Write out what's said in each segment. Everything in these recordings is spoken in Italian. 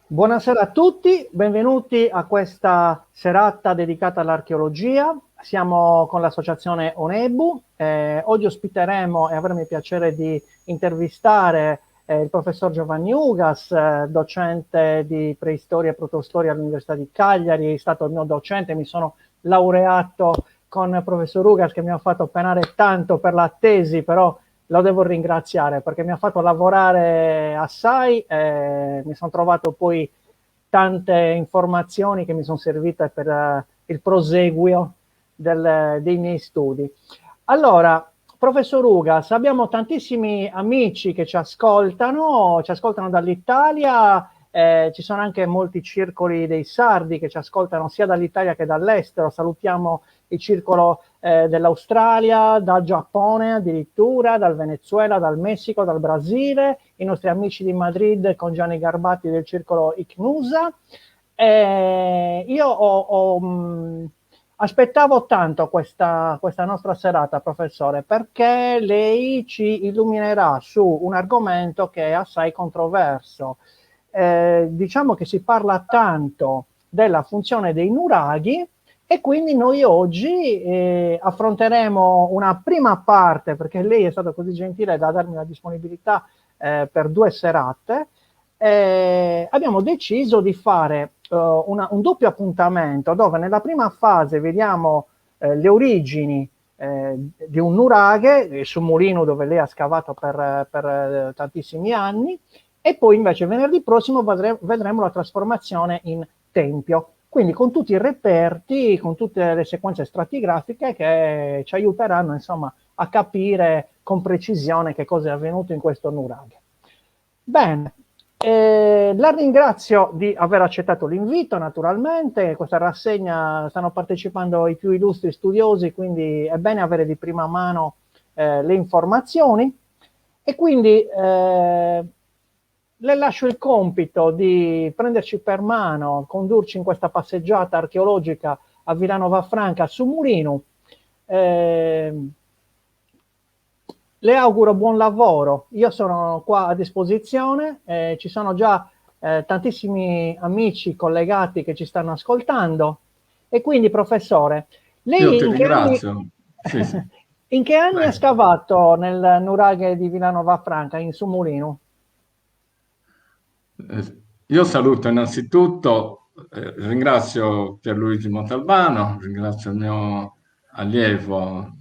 Buonasera a tutti, benvenuti a questa serata dedicata all'archeologia. Siamo con l'associazione Onebu. Oggi ospiteremo e avremo il piacere di intervistare il professor Giovanni Ugas, docente di preistoria e protostoria all'Università di Cagliari. È stato il mio docente, mi sono laureato con il professor Ugas che mi ha fatto penare tanto per la tesi, però lo devo ringraziare perché mi ha fatto lavorare assai, mi sono trovato poi tante informazioni che mi sono servite per il proseguio dei miei studi. Allora, professor Ugas, abbiamo tantissimi amici che ci ascoltano dall'Italia, ci sono anche molti circoli dei sardi che ci ascoltano sia dall'Italia che dall'estero. Salutiamo il circolo dell'Australia, dal Giappone addirittura, dal Venezuela, dal Messico, dal Brasile, i nostri amici di Madrid con Gianni Garbati del circolo ICNUSA. Aspettavo tanto questa nostra serata, professore, perché lei ci illuminerà su un argomento che è assai controverso. Diciamo che si parla tanto della funzione dei nuraghi e quindi noi oggi affronteremo una prima parte, perché lei è stato così gentile da darmi la disponibilità per 2 serate. Abbiamo deciso di fare un doppio appuntamento dove nella prima fase vediamo le origini di un nuraghe, su Mulino dove lei ha scavato per tantissimi anni, e poi invece venerdì prossimo vedremo la trasformazione in tempio, quindi con tutti i reperti, con tutte le sequenze stratigrafiche che ci aiuteranno insomma a capire con precisione che cosa è avvenuto in questo nuraghe. Bene, la ringrazio di aver accettato l'invito, naturalmente. In questa rassegna stanno partecipando i più illustri studiosi, quindi è bene avere di prima mano le informazioni. E quindi le lascio il compito di prenderci per mano, condurci in questa passeggiata archeologica a Vilanova Franca su Mulino. Le auguro buon lavoro, io sono qua a disposizione, ci sono già tantissimi amici collegati che ci stanno ascoltando e quindi professore, Io lei ti ringrazio. Sì, sì. in che anni ha Prego. scavato nel nuraghe di Vilanova Franca in Sumulino? Io saluto innanzitutto, ringrazio Pierluigi Montalbano, ringrazio il mio allievo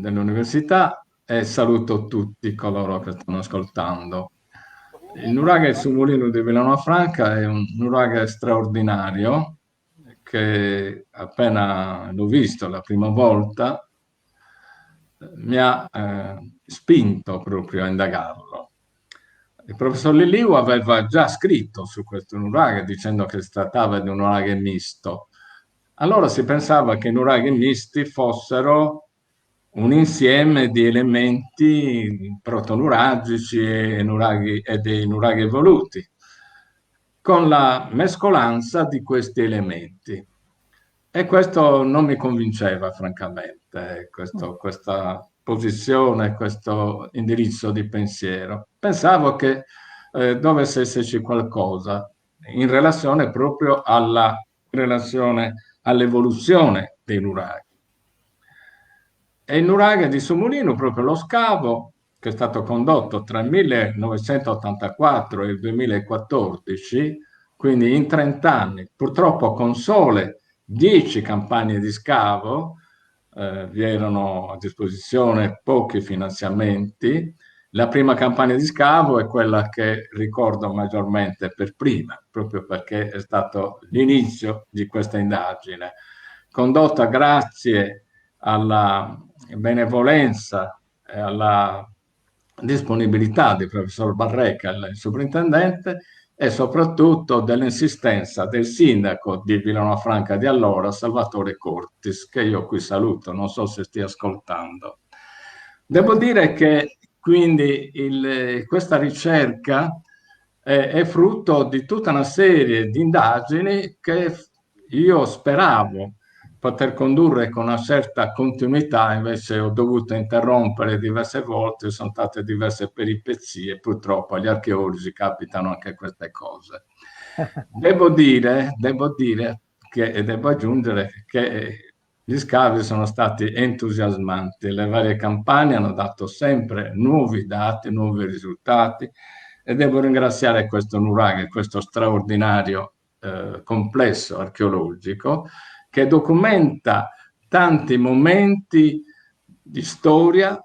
dell'università e saluto tutti coloro che stanno ascoltando. Il nuraghe sul mulino di Villanova è un nuraghe straordinario che appena l'ho visto la prima volta mi ha spinto proprio a indagarlo. Il professor Liliu aveva già scritto su questo nuraghe dicendo che si trattava di un nuraghe misto. Allora si pensava che i nuraghe misti fossero un insieme di elementi protonuragici e dei nuraghi evoluti, con la mescolanza di questi elementi. E questo non mi convinceva, francamente, questa posizione, questo indirizzo di pensiero. Pensavo che dovesse esserci qualcosa in relazione proprio all'evoluzione dei nuraghi. E il nuraghe di Sumulino, proprio lo scavo, che è stato condotto tra il 1984 e il 2014, quindi in 30 anni, purtroppo con sole 10 campagne di scavo, vi erano a disposizione pochi finanziamenti. La prima campagna di scavo è quella che ricordo maggiormente per prima, proprio perché è stato l'inizio di questa indagine, condotta grazie alla benevolenza e alla disponibilità del professor Barreca, il sovrintendente, e soprattutto dell'insistenza del sindaco di Villanova Franca di allora, Salvatore Cortis, che io qui saluto, non so se stia ascoltando. Devo dire che quindi questa ricerca è frutto di tutta una serie di indagini che io speravo poter condurre con una certa continuità, invece ho dovuto interrompere diverse volte, sono state diverse peripezie, purtroppo agli archeologi capitano anche queste cose. Devo dire e devo aggiungere che gli scavi sono stati entusiasmanti, le varie campagne hanno dato sempre nuovi dati, nuovi risultati e devo ringraziare questo nuraghe, questo straordinario complesso archeologico che documenta tanti momenti di storia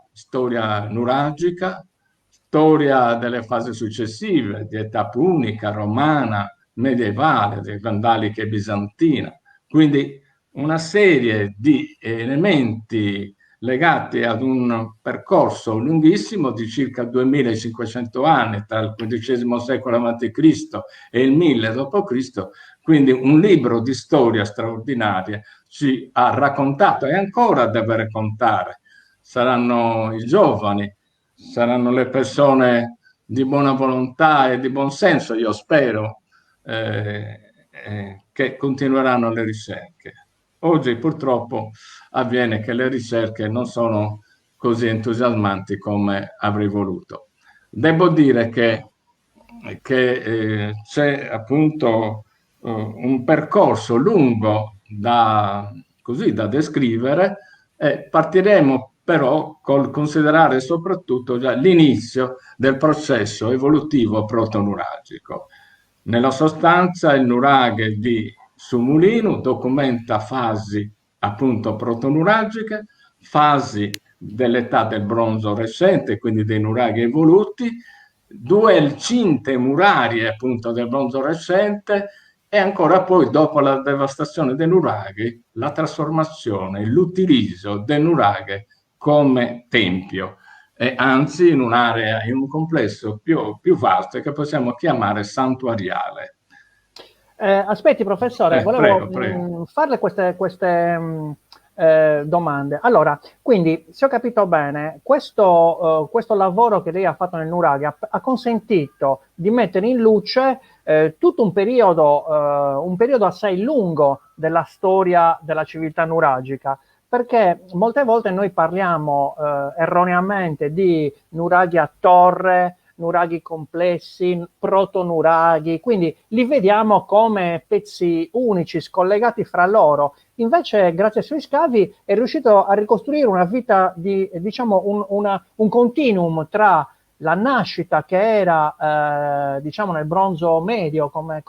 nuragica, storia delle fasi successive, di età punica, romana, medievale, vandalica e bizantina. Quindi una serie di elementi legati ad un percorso lunghissimo di circa 2500 anni tra il XV secolo a.C. e il 1000 d.C., quindi un libro di storia straordinaria ci ha raccontato e ancora deve raccontare. Saranno i giovani, saranno le persone di buona volontà e di buon senso, io spero, che continueranno le ricerche. Oggi purtroppo avviene che le ricerche non sono così entusiasmanti come avrei voluto. Devo dire che c'è appunto un percorso lungo così da descrivere e partiremo però col considerare soprattutto già l'inizio del processo evolutivo protonuragico. Nella sostanza il nuraghe di Sumulinu documenta fasi appunto protonuragiche, fasi dell'età del bronzo recente, quindi dei nuraghi evoluti, due cinte murarie appunto del bronzo recente e ancora poi dopo la devastazione dei nuraghi, la trasformazione, l'utilizzo del nuraghe come tempio e anzi in un'area, in un complesso più vasto che possiamo chiamare santuariale. Aspetti, professore, volevo Prego. farle queste domande. Allora, quindi, se ho capito bene, questo lavoro che lei ha fatto nel nuraghe ha consentito di mettere in luce tutto un periodo assai lungo della storia della civiltà nuragica, perché molte volte noi parliamo erroneamente di nuraghi a torre, nuraghi complessi, protonuraghi, quindi li vediamo come pezzi unici, scollegati fra loro. Invece, grazie ai suoi scavi, è riuscito a ricostruire una vita di, diciamo, un continuum tra la nascita che era, diciamo, nel bronzo medio come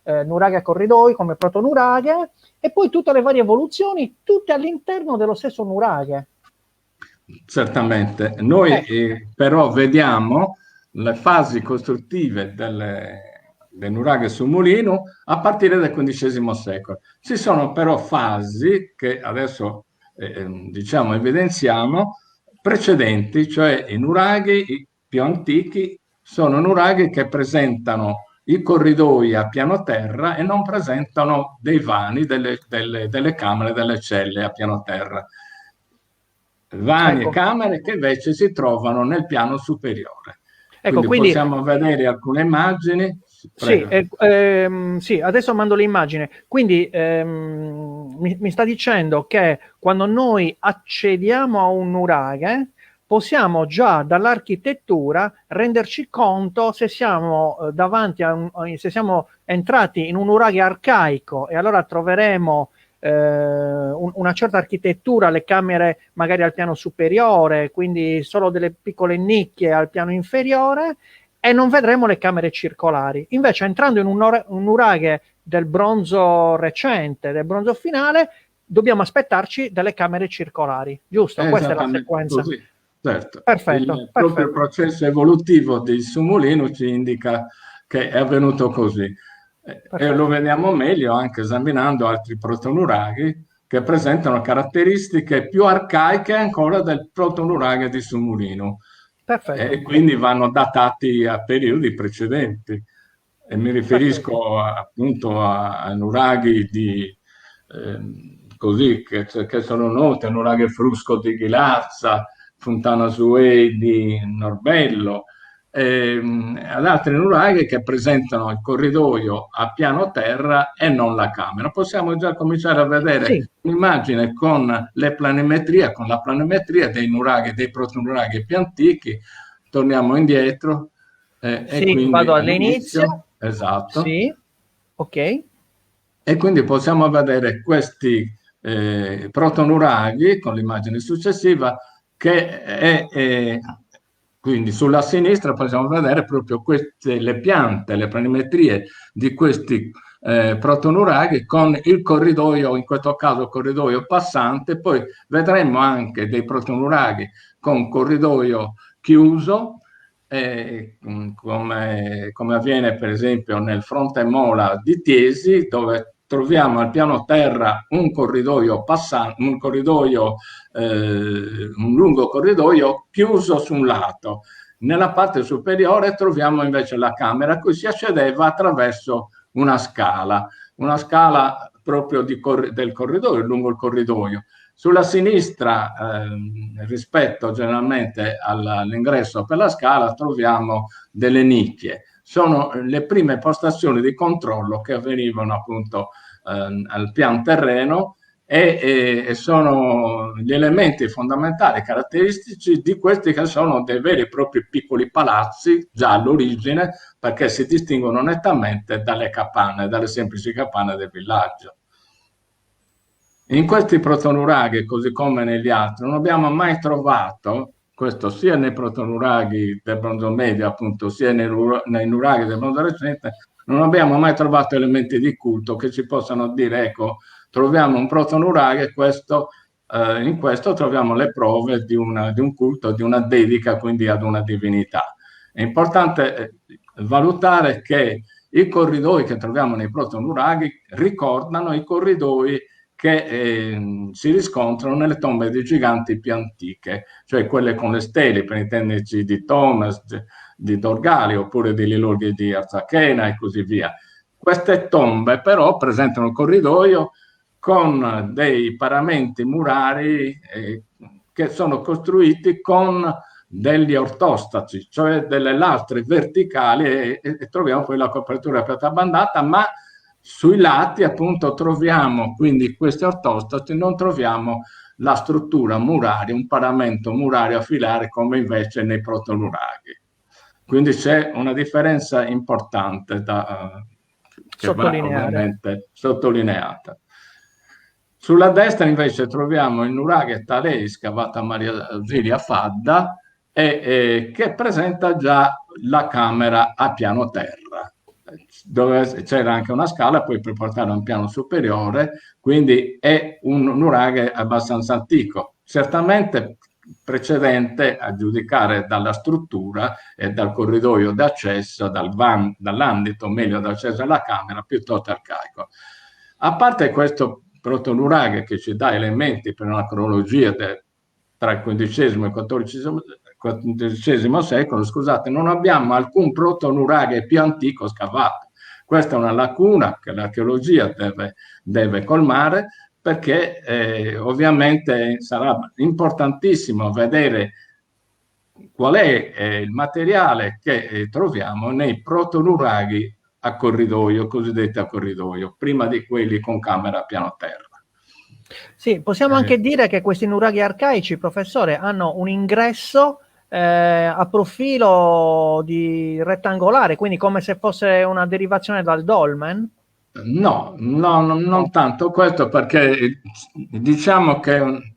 nuraghe a corridoi, come protonuraghe, e poi tutte le varie evoluzioni, tutte all'interno dello stesso nuraghe. Certamente. Noi Ecco, però vediamo le fasi costruttive del nuraghe su mulino a partire dal XV secolo. Ci sono però fasi che adesso diciamo evidenziamo precedenti, cioè i nuraghi più antichi sono nuraghi che presentano i corridoi a piano terra e non presentano dei vani, delle camere, delle celle a piano terra. Vani e ecco, camere che invece si trovano nel piano superiore. ecco, Quindi quindi possiamo vedere alcune immagini. sì, Prego. sì, adesso mando l'immagine. Quindi mi sta dicendo che quando noi accediamo a un nuraghe, possiamo già dall'architettura renderci conto se siamo davanti se siamo entrati in un nuraghe arcaico e allora troveremo una certa architettura, le camere magari al piano superiore, quindi solo delle piccole nicchie al piano inferiore e non vedremo le camere circolari. Invece, entrando in un nuraghe del bronzo recente, del bronzo finale, dobbiamo aspettarci delle camere circolari, giusto? È Questa è la esattamente sequenza. così, certo. Perfetto, Proprio il perfetto. processo evolutivo di Sumulino ci indica che è avvenuto così. E lo Perfetto, vediamo meglio anche esaminando altri protonuraghi che presentano caratteristiche più arcaiche ancora del protonuraghe di Sumulino e perfetto, quindi vanno datati a periodi precedenti. E mi perfetto. riferisco appunto a nuraghi così che sono note, nuraghe Frusco di Ghilarza, Fontana Zuei di Norbello, ad altri nuraghi che presentano il corridoio a piano terra e non la camera. Possiamo già cominciare a vedere Sì, un'immagine con la planimetria dei nuraghi, dei protonuraghi più antichi. Torniamo indietro e sì, quindi vado all'inizio, all'inizio. esatto. Sì, ok. E quindi possiamo vedere questi protonuraghi con l'immagine successiva quindi sulla sinistra possiamo vedere proprio queste, le piante, le planimetrie di questi protonuraghi con il corridoio, in questo caso corridoio passante, poi vedremo anche dei protonuraghi con corridoio chiuso, come avviene per esempio nel fronte mola di Tiesi, dove troviamo al piano terra un corridoio passante, un lungo corridoio chiuso su un lato. Nella parte superiore troviamo invece la camera a cui si accedeva attraverso una scala proprio del corridoio, lungo il corridoio. Sulla sinistra, rispetto generalmente all'ingresso per la scala, troviamo delle nicchie. Sono le prime postazioni di controllo che avvenivano appunto al pian terreno e sono gli elementi fondamentali, caratteristici di questi che sono dei veri e propri piccoli palazzi già all'origine, perché si distinguono nettamente dalle capanne, dalle semplici capanne del villaggio. In questi protonuraghi, così come negli altri, non abbiamo mai trovato, questo sia nei protonuraghi del bronzo medio, appunto, sia nei nuraghi del bronzo recente, non abbiamo mai trovato elementi di culto che ci possano dire, ecco, troviamo un protonuraghi e in questo troviamo le prove di un culto, di una dedica, quindi ad una divinità. È importante valutare che i corridoi che troviamo nei protonuraghi ricordano i corridoi che si riscontrano nelle tombe dei giganti più antiche, cioè quelle con le stele, per intenderci di Thomas, di Dorgali oppure di Lilurghi di Arzachena e così via. Queste tombe però presentano un corridoio con dei paramenti murari che sono costruiti con degli ortostaci, cioè delle lastre verticali e troviamo poi la copertura piattabandata, ma sui lati appunto troviamo quindi questi ortostaci, non troviamo la struttura muraria, un paramento murario a filare come invece nei protonuraghi. Quindi c'è una differenza importante che va Sottolineare. ovviamente sottolineata. Sulla destra invece troviamo il nuraghe Talei scavato a Maria Auxilia Fadda che presenta già la camera a piano terra, dove c'era anche una scala poi per portare a un piano superiore, quindi è un nuraghe abbastanza antico, certamente precedente a giudicare dalla struttura e dal corridoio d'accesso, dall'andito meglio d'accesso alla camera, piuttosto arcaico. A parte questo protonuraghe che ci dà elementi per una cronologia tra il XV e il XIV secolo, scusate, non abbiamo alcun protonuraghe più antico scavato. Questa è una lacuna che l'archeologia deve colmare, perché ovviamente sarà importantissimo vedere qual è il materiale che troviamo nei protonuraghi a corridoio, cosiddetti a corridoio, prima di quelli con camera a piano terra. Sì, possiamo anche dire che questi nuraghi arcaici, professore, hanno un ingresso a profilo rettangolare, quindi come se fosse una derivazione dal dolmen. No, no, non tanto questo, perché diciamo che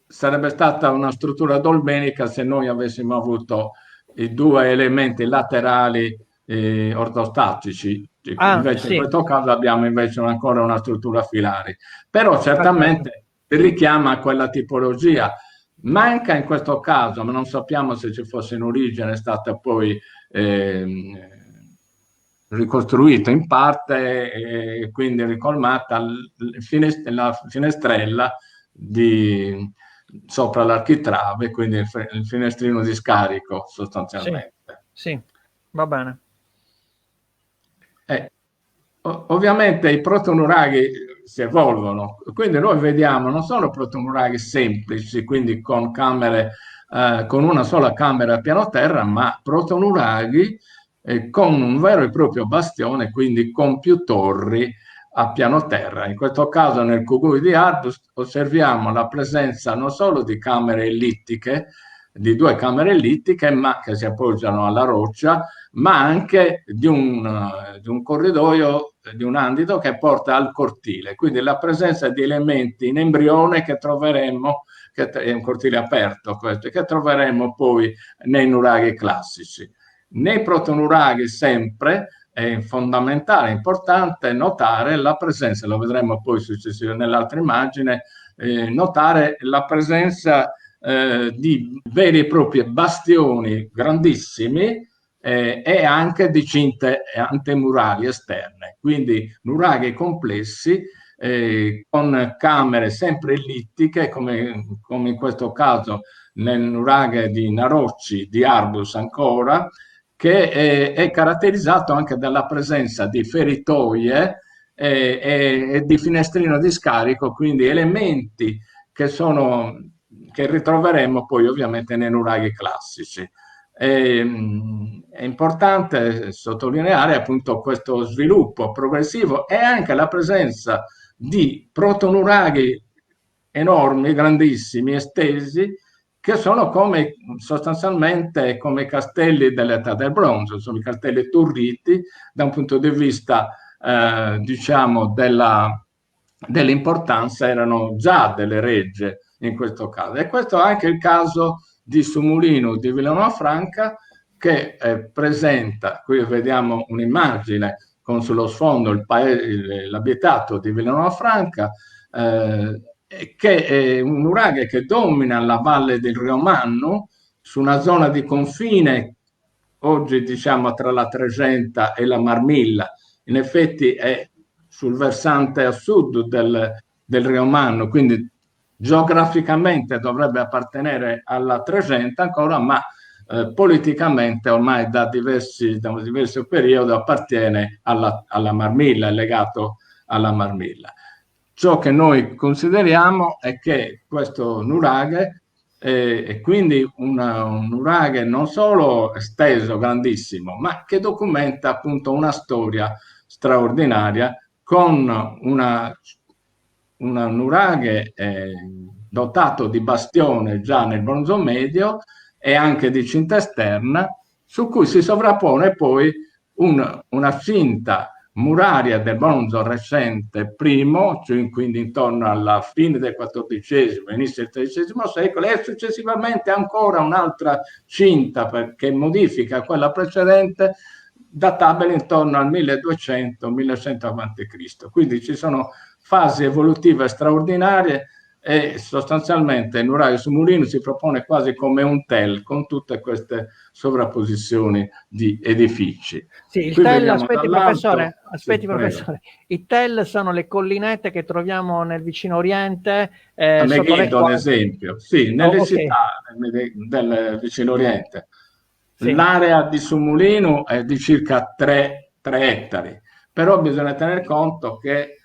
sarebbe stata una struttura dolmenica se noi avessimo avuto i due elementi laterali ortostatici. Ah, Invece in sì, questo caso abbiamo invece ancora una struttura a filari. Però perfetto. certamente richiama quella tipologia. Manca in questo caso, ma non sappiamo se ci fosse in origine, è stata poi ricostruita in parte e quindi ricolmata la finestrella sopra l'architrave, quindi il finestrino di scarico Sì, sostanzialmente. sì, va bene. Eh, Ovviamente i protonuraghi si evolvono, quindi noi vediamo non solo protonuraghi semplici, quindi con camere con una sola camera a piano terra, ma protonuraghi con un vero e proprio bastione, quindi con più torri a piano terra. In questo caso nel Cugui di Ardus osserviamo la presenza non solo di camere ellittiche, di due camere ellittiche, ma che si appoggiano alla roccia, ma anche di un corridoio, di un andito che porta al cortile. Quindi la presenza di elementi in embrione che troveremmo, che è un cortile aperto questo, che troveremmo poi nei nuraghi classici. Nei protonuraghi sempre è fondamentale, importante notare la presenza, lo vedremo poi successivamente nell'altra immagine, notare la presenza di veri e propri bastioni grandissimi e anche di cinte antemurali esterne, quindi nuraghi complessi con camere sempre ellittiche, come in questo caso nel nuraghe di Narocci, di Ardus ancora, che è caratterizzato anche dalla presenza di feritoie e di finestrino di scarico, quindi elementi che ritroveremo poi ovviamente nei nuraghi classici. È importante sottolineare appunto questo sviluppo progressivo e anche la presenza di protonuraghi enormi, grandissimi, estesi, che sono sostanzialmente come i castelli dell'età del bronzo, sono i castelli turriti da un punto di vista, diciamo, dell'importanza, erano già delle regge in questo caso. E questo è anche il caso di Sumulino di Villanova Franca, che presenta, qui vediamo un'immagine con sullo sfondo l'abitato di Villanova Franca, che è un nuraghe che domina la valle del Rio Mannu, su una zona di confine, oggi diciamo tra la Tregenta e la Marmilla. In effetti è sul versante a sud del Rio Mannu, quindi geograficamente dovrebbe appartenere alla Tregenta ancora, ma politicamente ormai da un diverso periodo appartiene alla Marmilla, è legato alla Marmilla. Ciò che noi consideriamo è che questo nuraghe è quindi un nuraghe non solo esteso, grandissimo, ma che documenta appunto una storia straordinaria con una nuraghe dotato di bastione già nel bronzo medio e anche di cinta esterna, su cui si sovrappone poi una cinta muraria del bronzo recente primo, cioè quindi intorno alla fine del XIV, inizio del XIII secolo, e successivamente ancora un'altra cinta che modifica quella precedente, databile intorno al 1200-1100 a.C. Quindi ci sono fasi evolutive straordinarie e sostanzialmente il nuraghe Sumulino si propone quasi come un tel con tutte queste sovrapposizioni di edifici. Sì, il Qui tel, vediamo professore, sì, professore, i tel sono le collinette che troviamo nel vicino Oriente, a sotto le Megiddo, ad quali... esempio, sì, Oh, nelle ok, città del vicino Oriente. sì. L'area di Sumulino è di circa 3 ettari, però bisogna tener conto che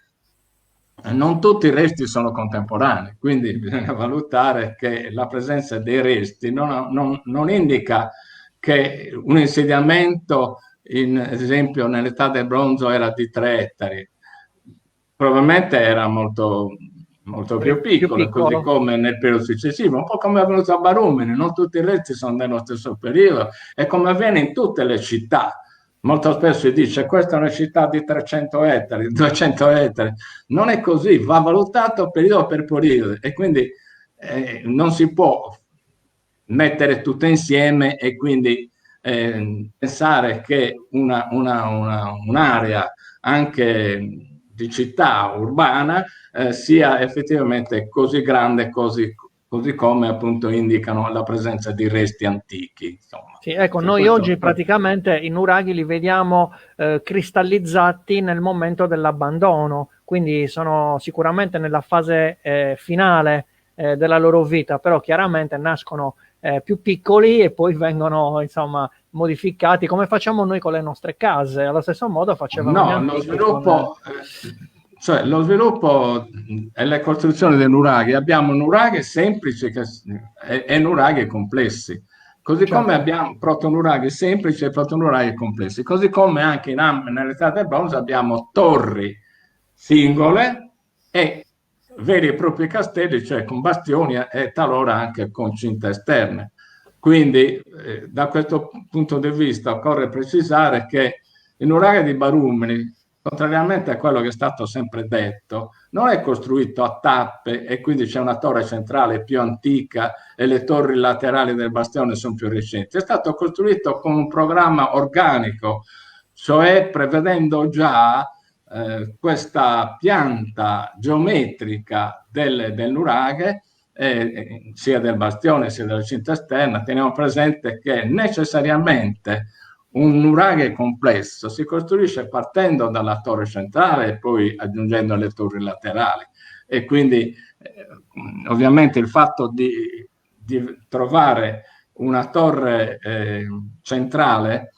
non tutti i resti sono contemporanei, quindi bisogna valutare che la presenza dei resti non indica che un insediamento, ad esempio nell'età del bronzo, era di 3 ettari. Probabilmente era molto, molto più Più piccolo, così piccolo. come nel periodo successivo, un po' come è avvenuto a Barumene, non tutti i resti sono dello stesso periodo, e come avviene in tutte le città. Molto spesso si dice questa è una città di 300 ettari, 200 ettari. Non è così, va valutato periodo per periodo e quindi non si può mettere tutto insieme e quindi pensare che un'area anche di città urbana sia effettivamente così grande, così come appunto indicano la presenza di resti antichi. Insomma. Sì, ecco, Su noi questo, oggi praticamente i nuraghi li vediamo cristallizzati nel momento dell'abbandono, quindi sono sicuramente nella fase finale della loro vita, però chiaramente nascono più piccoli e poi vengono, insomma, modificati come facciamo noi con le nostre case. Allo stesso modo facevano gli no, lo antichi con... sviluppo cioè lo sviluppo e le costruzioni dei nuraghi, abbiamo nuraghi semplici e nuraghi complessi, così come Certo. abbiamo protonuraghi semplici e protonuraghi complessi, così come anche nell'età del bronzo abbiamo torri singole e veri e propri castelli, cioè con bastioni e talora anche con cinte esterne. Quindi, da questo punto di vista, occorre precisare che il nuraghe di Barumeni, contrariamente a quello che è stato sempre detto, non è costruito a tappe e quindi c'è una torre centrale più antica e le torri laterali del bastione sono più recenti. È stato costruito con un programma organico, cioè prevedendo già questa pianta geometrica del nuraghe, sia del bastione sia della cinta esterna. Teniamo presente che necessariamente un nuraghe complesso si costruisce partendo dalla torre centrale e poi aggiungendo le torri laterali. E quindi ovviamente il fatto di trovare una torre centrale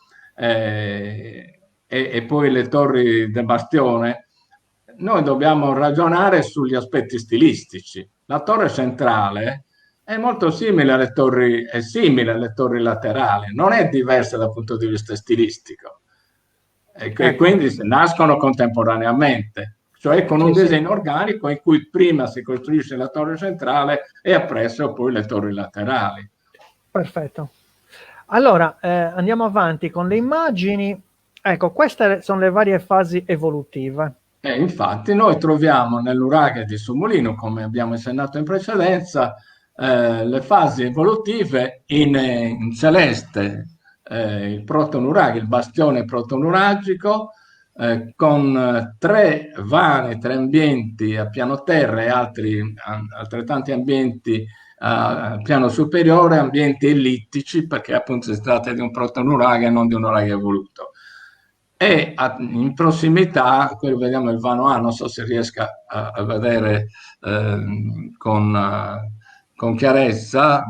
e poi le torri del bastione, noi dobbiamo ragionare sugli aspetti stilistici. La torre centrale è molto simile è simile alle torri laterali, non è diversa dal punto di vista stilistico. E Ecco, quindi nascono contemporaneamente, cioè con un sì, sì, disegno organico in cui prima si costruisce la torre centrale e appresso poi le torri laterali. perfetto. Allora, andiamo avanti con le immagini. Ecco, queste sono le varie fasi evolutive. E infatti noi troviamo nell'uraghe di Sumolino, come abbiamo accennato in precedenza, le fasi evolutive in celeste, il protonuraghe, il bastione protonuragico, con tre ambienti a piano terra e altrettanti ambienti a piano superiore, ambienti ellittici, perché appunto si tratta di un protonuraghe e non di un nuraghe evoluto. E in prossimità, qui vediamo il vano A, non so se riesca a vedere con chiarezza,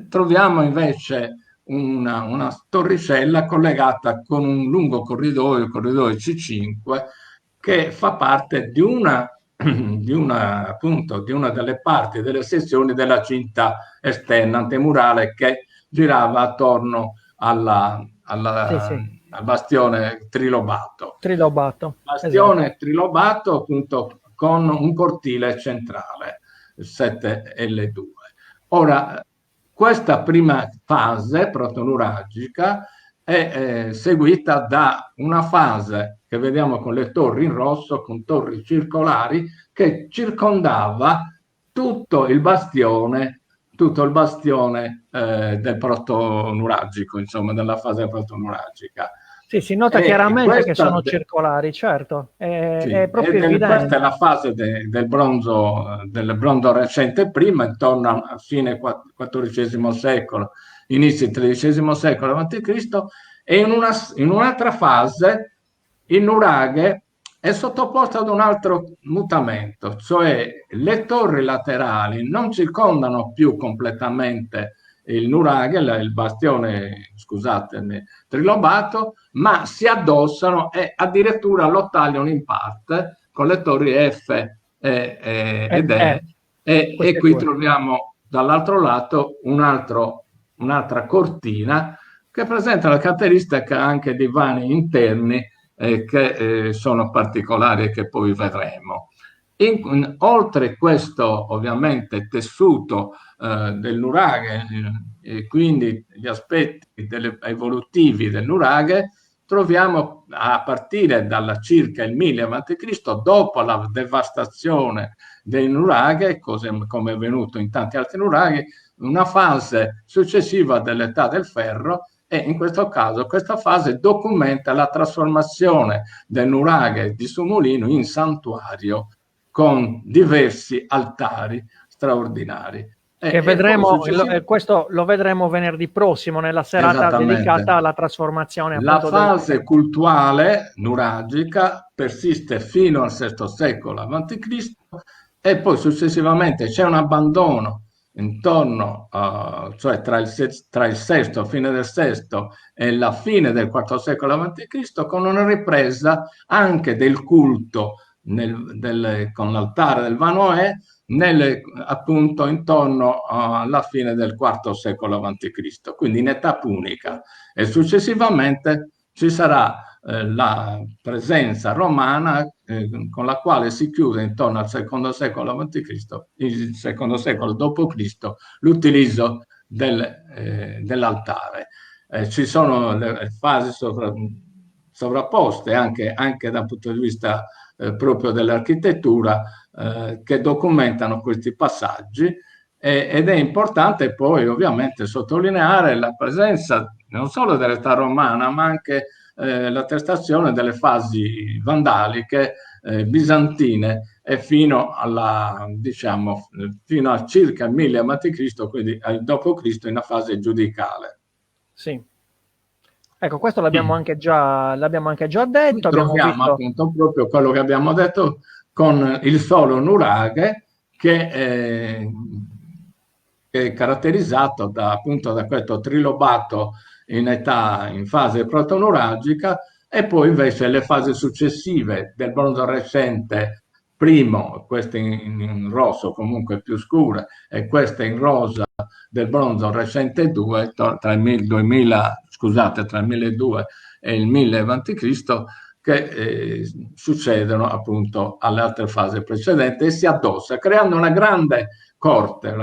troviamo invece una torricella collegata con un lungo corridoio, il corridoio C5, che fa parte appunto, di una delle parti delle sezioni della cinta esterna antemurale che girava attorno Sì, sì, al bastione trilobato. trilobato, esatto. Bastione trilobato appunto con un cortile centrale, il 7L2. Ora, questa prima fase protonuragica è seguita da una fase che vediamo con le torri in rosso, con torri circolari, che circondava tutto il bastione del protonuragico, insomma, della fase protonuragica. Sì, si nota E chiaramente che questa, sono circolari, certo, è sì, proprio questa è evidente. la fase del bronzo recente prima, intorno a fine XIV secolo, inizio XIII secolo a.C., e in un'altra fase il nuraghe è sottoposto ad un altro mutamento, cioè le torri laterali non circondano più completamente il nuraghe, il bastione, scusatemi, trilobato, ma si addossano e addirittura lo tagliano in parte con le torri F ed E, e Queste qui due. troviamo dall'altro lato un'altra cortina che presenta la caratteristica anche di vani interni che sono particolari e che poi vedremo. Oltre questo, ovviamente, tessuto del nuraghe, e quindi gli aspetti evolutivi del nuraghe, troviamo a partire dalla circa il 1000 a.C., dopo la devastazione dei nuraghe, come è avvenuto in tanti altri nuraghi, una fase successiva dell'età del ferro, e in questo caso questa fase documenta la trasformazione del nuraghe di Sumolino in santuario con diversi altari straordinari. Che E poi vedremo, successivamente, questo lo vedremo venerdì prossimo nella serata esattamente, dedicata alla trasformazione la appunto del... fase cultuale nuragica persiste fino al VI secolo a.C. e poi successivamente c'è un abbandono intorno, cioè tra il sesto, fine del sesto e la fine del IV secolo a.C., con una ripresa anche del culto con l'altare del Vanoè appunto intorno alla fine del IV secolo a.C., quindi in età punica, e successivamente ci sarà la presenza romana con la quale si chiude intorno al secondo secolo a.C., il secondo secolo d.C., l'utilizzo dell'altare. Ci sono le fasi sovrapposte anche dal punto di vista proprio dell'architettura che documentano questi passaggi, ed è importante poi ovviamente sottolineare la presenza non solo dell'età romana ma anche l'attestazione delle fasi vandaliche, bizantine, e diciamo, fino a circa il 1000 a.C., quindi dopo Cristo, in una fase giudicale. Sì. Ecco, questo l'abbiamo anche già detto. Troviamo visto appunto proprio quello che abbiamo detto con il solo nuraghe, che è caratterizzato appunto da questo trilobato in fase protonuragica, e poi invece le fasi successive del bronzo recente, primo, queste in rosso comunque più scure, e queste in rosa del bronzo recente 2, tra il 1200 e il 1000 a.C., che succedono appunto alle altre fasi precedenti e si addossa, creando una grande corte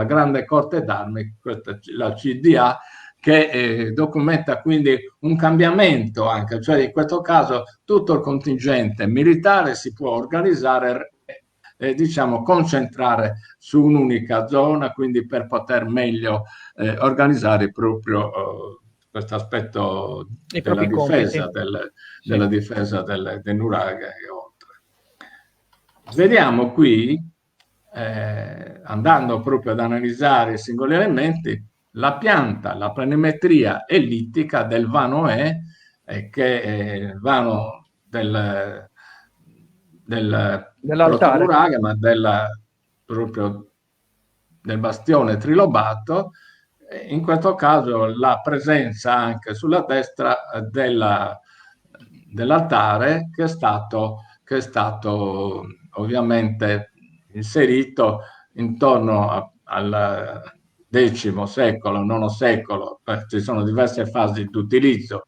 d'armi, questa, la CDA, che documenta quindi un cambiamento anche, cioè in questo caso tutto il contingente militare si può organizzare e diciamo concentrare su un'unica zona, quindi per poter meglio organizzare proprio questo aspetto della difesa, della difesa del nuraghe e oltre. Vediamo qui, andando proprio ad analizzare i singoli elementi, la pianta, la planimetria ellittica del Vanoè, che è il vano del protonuraghe, ma proprio del bastione trilobato. In questo caso la presenza anche sulla destra dell'altare, che è stato ovviamente inserito intorno al X secolo, IX secolo. Ci sono diverse fasi di utilizzo,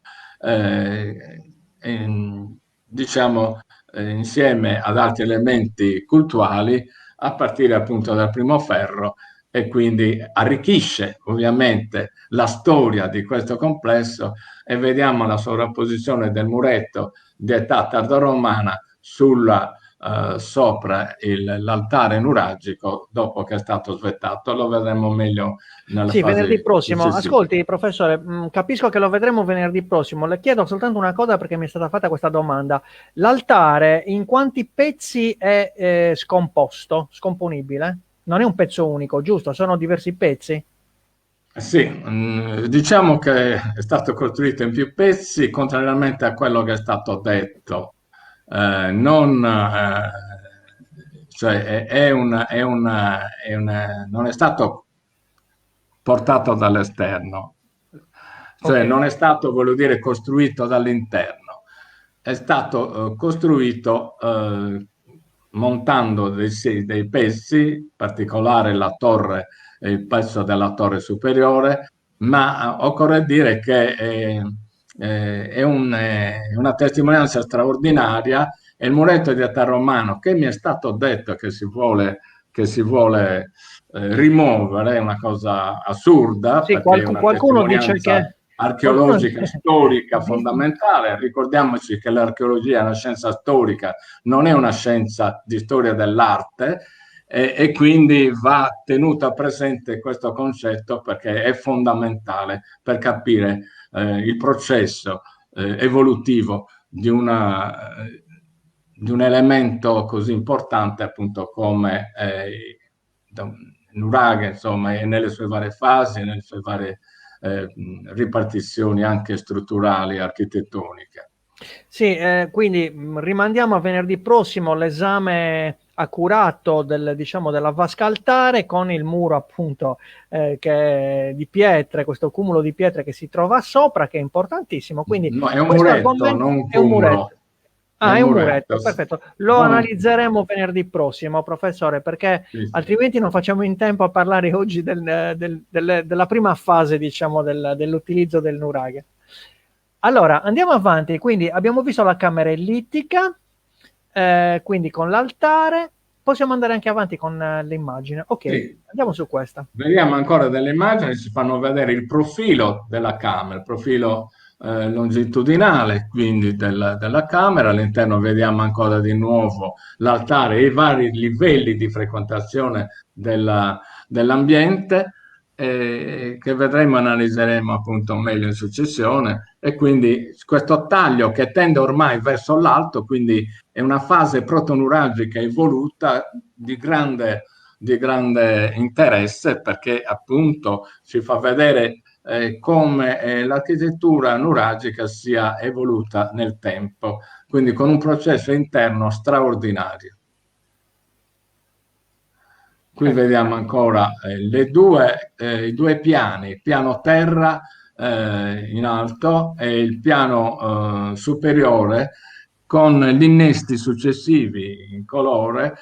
diciamo insieme ad altri elementi cultuali, a partire appunto dal primo ferro, e quindi arricchisce ovviamente la storia di questo complesso, e vediamo la sovrapposizione del muretto di età tardoromana sopra l'altare nuragico dopo che è stato svettato. Lo vedremo meglio nella fase venerdì prossimo. successiva. Ascolti, professore, capisco che lo vedremo venerdì prossimo. Le chiedo soltanto una cosa, perché mi è stata fatta questa domanda. L'altare in quanti pezzi è scomposto, scomponibile? Non è un pezzo unico, giusto? Sono diversi pezzi? Sì, diciamo che è stato costruito in più pezzi, contrariamente a quello che è stato detto. Cioè non è stato portato dall'esterno, cioè non è stato, voglio dire, costruito dall'interno, è stato costruito montando dei pezzi, in particolare la torre, il pezzo della torre superiore, ma occorre dire che è una testimonianza straordinaria. E il muretto di età romano, che mi è stato detto che si vuole rimuovere, è una cosa assurda, Sì, perché è una qualcuno dice testimonianza che... archeologica storica fondamentale. Ricordiamoci che l'archeologia è una scienza storica, non è una scienza di storia dell'arte, e quindi va tenuta presente questo concetto, perché è fondamentale per capire il processo evolutivo di un elemento così importante appunto come nuraghe, insomma, e nelle sue varie fasi, nelle sue varie ripartizioni anche strutturali, architettoniche. Sì, quindi rimandiamo a venerdì prossimo l'esame accurato della vasca altare, con il muro appunto che di pietre, questo cumulo di pietre che si trova sopra, che è importantissimo. Quindi No, è un questo muretto, argomento non un è un cumulo. muretto. Ah, nel è un muretto. muretto, perfetto. Lo Non- analizzeremo venerdì prossimo, professore, perché sì, sì. altrimenti non facciamo in tempo a parlare oggi della prima fase, diciamo, dell'utilizzo del nuraghe. Allora, andiamo avanti. Quindi abbiamo visto la camera ellittica, quindi con l'altare. Possiamo andare anche avanti con l'immagine. Ok, Sì. andiamo su questa. Vediamo ancora delle immagini, ci fanno vedere il profilo della camera, il profilo longitudinale quindi della camera. All'interno vediamo ancora di nuovo l'altare e i vari livelli di frequentazione dell'ambiente, che vedremo e analizzeremo appunto meglio in successione. E quindi questo taglio che tende ormai verso l'alto, quindi è una fase protonuragica evoluta di grande interesse, perché appunto ci fa vedere come l'architettura nuragica sia evoluta nel tempo, quindi con un processo interno straordinario. Qui Ecco, vediamo ancora i due piani, il piano terra in alto e il piano superiore con gli innesti successivi in colore,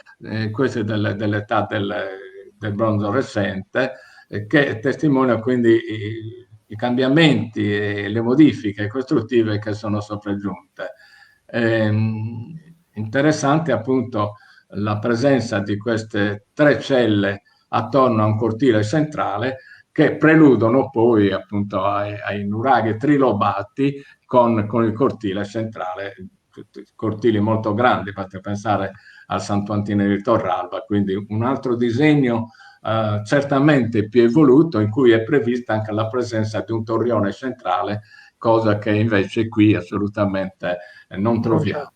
queste dell'età del bronzo recente, che testimonia quindi i cambiamenti e le modifiche costruttive che sono sopraggiunte. Interessante appunto la presenza di queste tre celle attorno a un cortile centrale che preludono poi appunto ai nuraghe trilobati con il cortile centrale, cortili molto grandi, fate pensare al Santo Antinei di Torralba, quindi un altro disegno certamente più evoluto, in cui è prevista anche la presenza di un torrione centrale, cosa che invece qui assolutamente non non c'è. troviamo.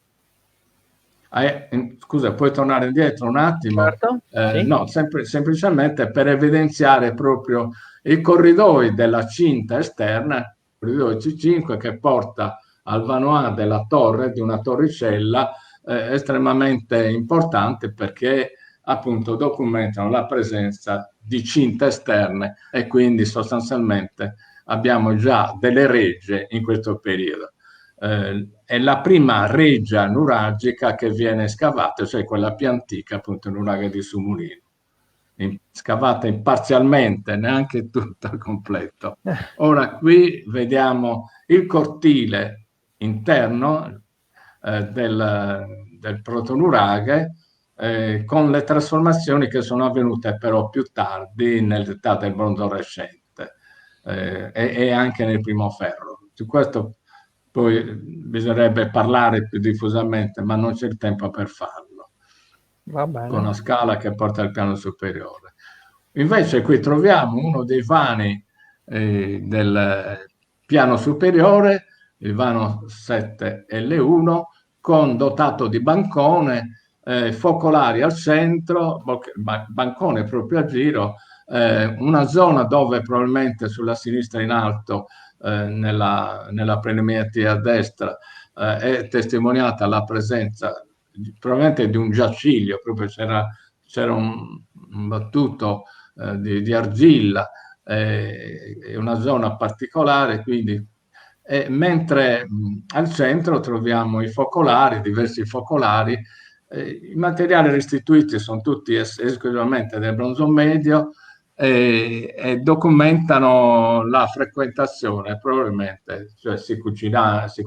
Scusa, puoi tornare indietro un attimo? Certo, sì. No, semplicemente per evidenziare proprio i corridoi della cinta esterna, il corridoio C5 che porta al vanois della torre, di una torricella estremamente importante, perché appunto documentano la presenza di cinte esterne e quindi sostanzialmente abbiamo già delle regge in questo periodo. È la prima reggia nuragica che viene scavata, cioè quella più antica, appunto, nuraga di Sumulino, scavata parzialmente, neanche tutta al completo. Ora qui vediamo il cortile interno del protonuraghe, con le trasformazioni che sono avvenute però più tardi nell'età del bronzo recente, e anche nel primo ferro. Su questo poi bisognerebbe parlare più diffusamente, ma non c'è il tempo per farlo, Va con bene. la scala che porta al piano superiore. Invece qui troviamo uno dei vani del piano superiore, il vano 7L1, dotato di bancone, focolari al centro, bancone proprio a giro, una zona dove probabilmente sulla sinistra in alto, nella planimetria a destra, è testimoniata la presenza probabilmente di un giaciglio, proprio c'era un battuto di argilla, è una zona particolare, quindi, mentre al centro troviamo i focolari, diversi focolari. I materiali restituiti sono tutti esclusivamente del bronzo medio, e documentano la frequentazione, probabilmente, cioè si cucinava, si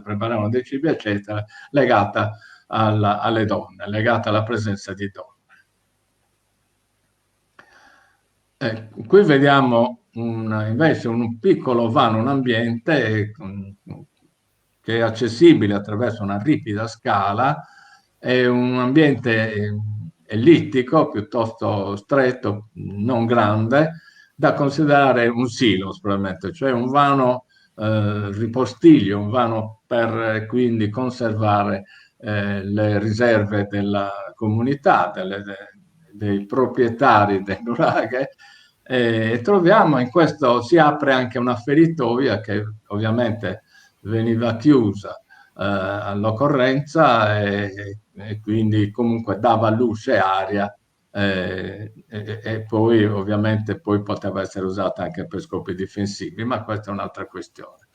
preparavano dei cibi, eccetera, legata alle donne, legata alla presenza di donne. Qui vediamo invece un piccolo vano, un ambiente che è accessibile attraverso una ripida scala, è un ambiente ellittico, piuttosto stretto, non grande, da considerare un silos probabilmente, cioè un vano ripostiglio, un vano per quindi conservare le riserve della comunità, dei proprietari del nuraghe. E troviamo in questo, si apre anche una feritoia che ovviamente veniva chiusa all'occorrenza, e quindi comunque dava luce e aria, e poi ovviamente poi poteva essere usata anche per scopi difensivi, ma questa è un'altra questione.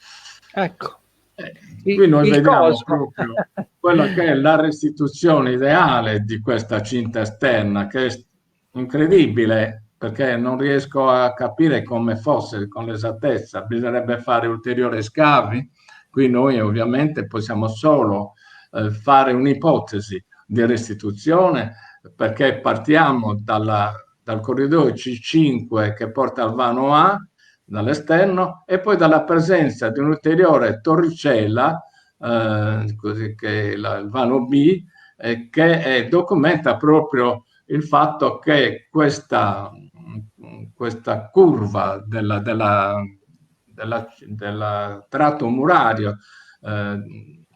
Ecco, Eh, Qui noi il vediamo cosmo. proprio. quella che è la restituzione ideale di questa cinta esterna, che è incredibile perché non riesco a capire come fosse con l'esattezza, bisognerebbe fare ulteriori scavi. Qui noi ovviamente possiamo solo fare un'ipotesi di restituzione perché partiamo dal corridoio C5 che porta al vano A dall'esterno e poi dalla presenza di un'ulteriore torricella, così che il vano B, che documenta proprio il fatto che questa curva della tratto murario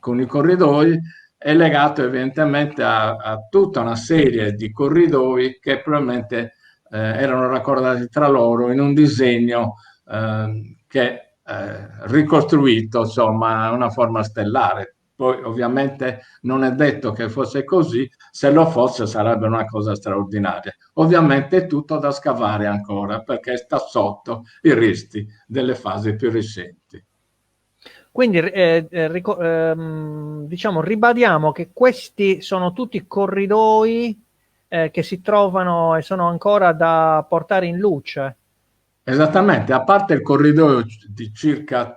con i corridoi è legato evidentemente a tutta una serie di corridoi che probabilmente erano raccordati tra loro in un disegno che ricostruito insomma una forma stellare. Poi ovviamente non è detto che fosse così, se lo fosse sarebbe una cosa straordinaria. Ovviamente è tutto da scavare ancora perché sta sotto i resti delle fasi più recenti. Quindi diciamo, ribadiamo che questi sono tutti corridoi che si trovano e sono ancora da portare in luce. Esattamente, a parte il corridoio di circa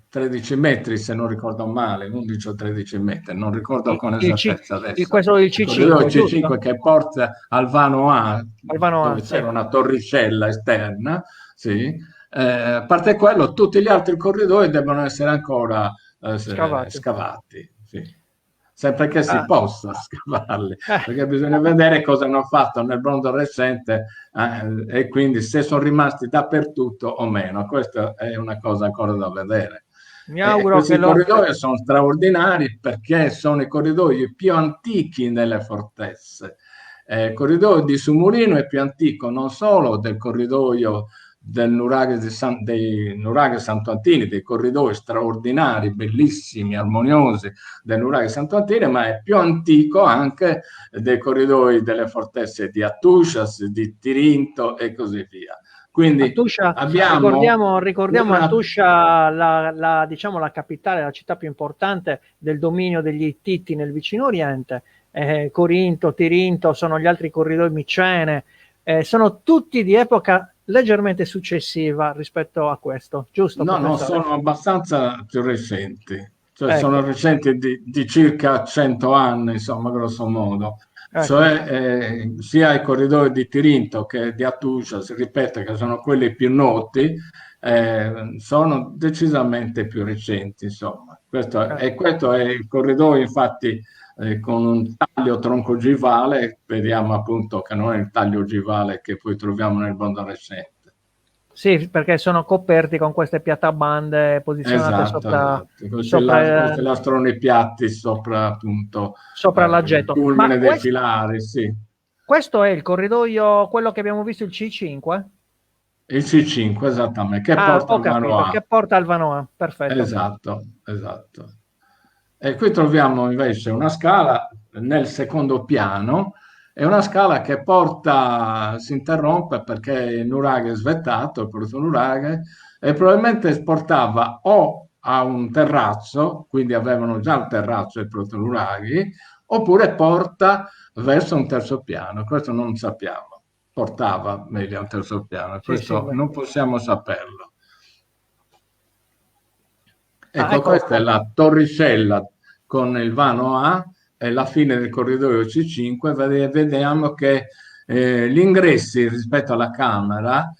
13 metri, se non ricordo male, 11 o 13 metri, non ricordo con esattezza adesso. Questo il Il corridoio C5, C5 giusto? che porta al vano A, Alvano A, dove sì. c'era una torricella esterna, sì. A parte quello, tutti gli altri corridoi devono essere ancora Scavati. scavati, sì. Sempre che si Ah, possa scavarli, eh, perché bisogna vedere cosa hanno fatto nel bronzo recente e quindi se sono rimasti dappertutto o meno. Questa è una cosa ancora da vedere. mi E auguro che questi corridoi sono straordinari perché sono i corridoi più antichi nelle fortezze. Il corridoio di Sumulino è più antico non solo del corridoio del nuraghe dei nuraghe santoantini, dei corridoi straordinari, bellissimi, armoniosi del nuraghe santoantini, ma è più antico anche dei corridoi delle fortezze di Attushas, di Tirinto e così via. Quindi Attuscia, abbiamo ricordiamo una. Attuscia, diciamo, la capitale, la città più importante del dominio degli Ittiti nel vicino Oriente. Corinto, Tirinto, sono gli altri corridoi Micene, sono tutti di epoca leggermente successiva rispetto a questo, giusto, No, no, professore? sono abbastanza più recenti, cioè sono Ecco, recenti di circa 100 anni, insomma, grosso modo. ecco. Cioè, sia i corridoi di Tirinto che di Attuscia, si ripete che sono quelli più noti, sono decisamente più recenti, insomma. Questo è il corridoio, infatti, con un taglio troncogivale, vediamo appunto che non è il taglio ogivale che poi troviamo nel Bondone recente. Sì, perché sono coperti con queste piatabande posizionate Esatto, esatto. Questi sopra, lastroni piatti sopra appunto sopra il l'aggetto. Ma culmine dei pilari, sì. questo è il corridoio, quello che abbiamo visto, il C5? Il C5, esattamente, che Ah, porta ho al vano capito, A. che porta al Vanoa. Perfetto. Esatto, esatto. E qui troviamo invece una scala nel secondo piano, è una scala che porta, si interrompe perché il nuraghe è svettato, il protonuraghe, e probabilmente portava o a un terrazzo, quindi avevano già il terrazzo i protonuraghi, oppure porta verso un terzo piano, questo non sappiamo. Portava meglio a un terzo piano, Sì, sì. questo non possiamo saperlo. Ah, Ecco, eccolo questa è qua. la torricella con il vano A e la fine del corridoio C5. Vediamo che gli ingressi rispetto alla camera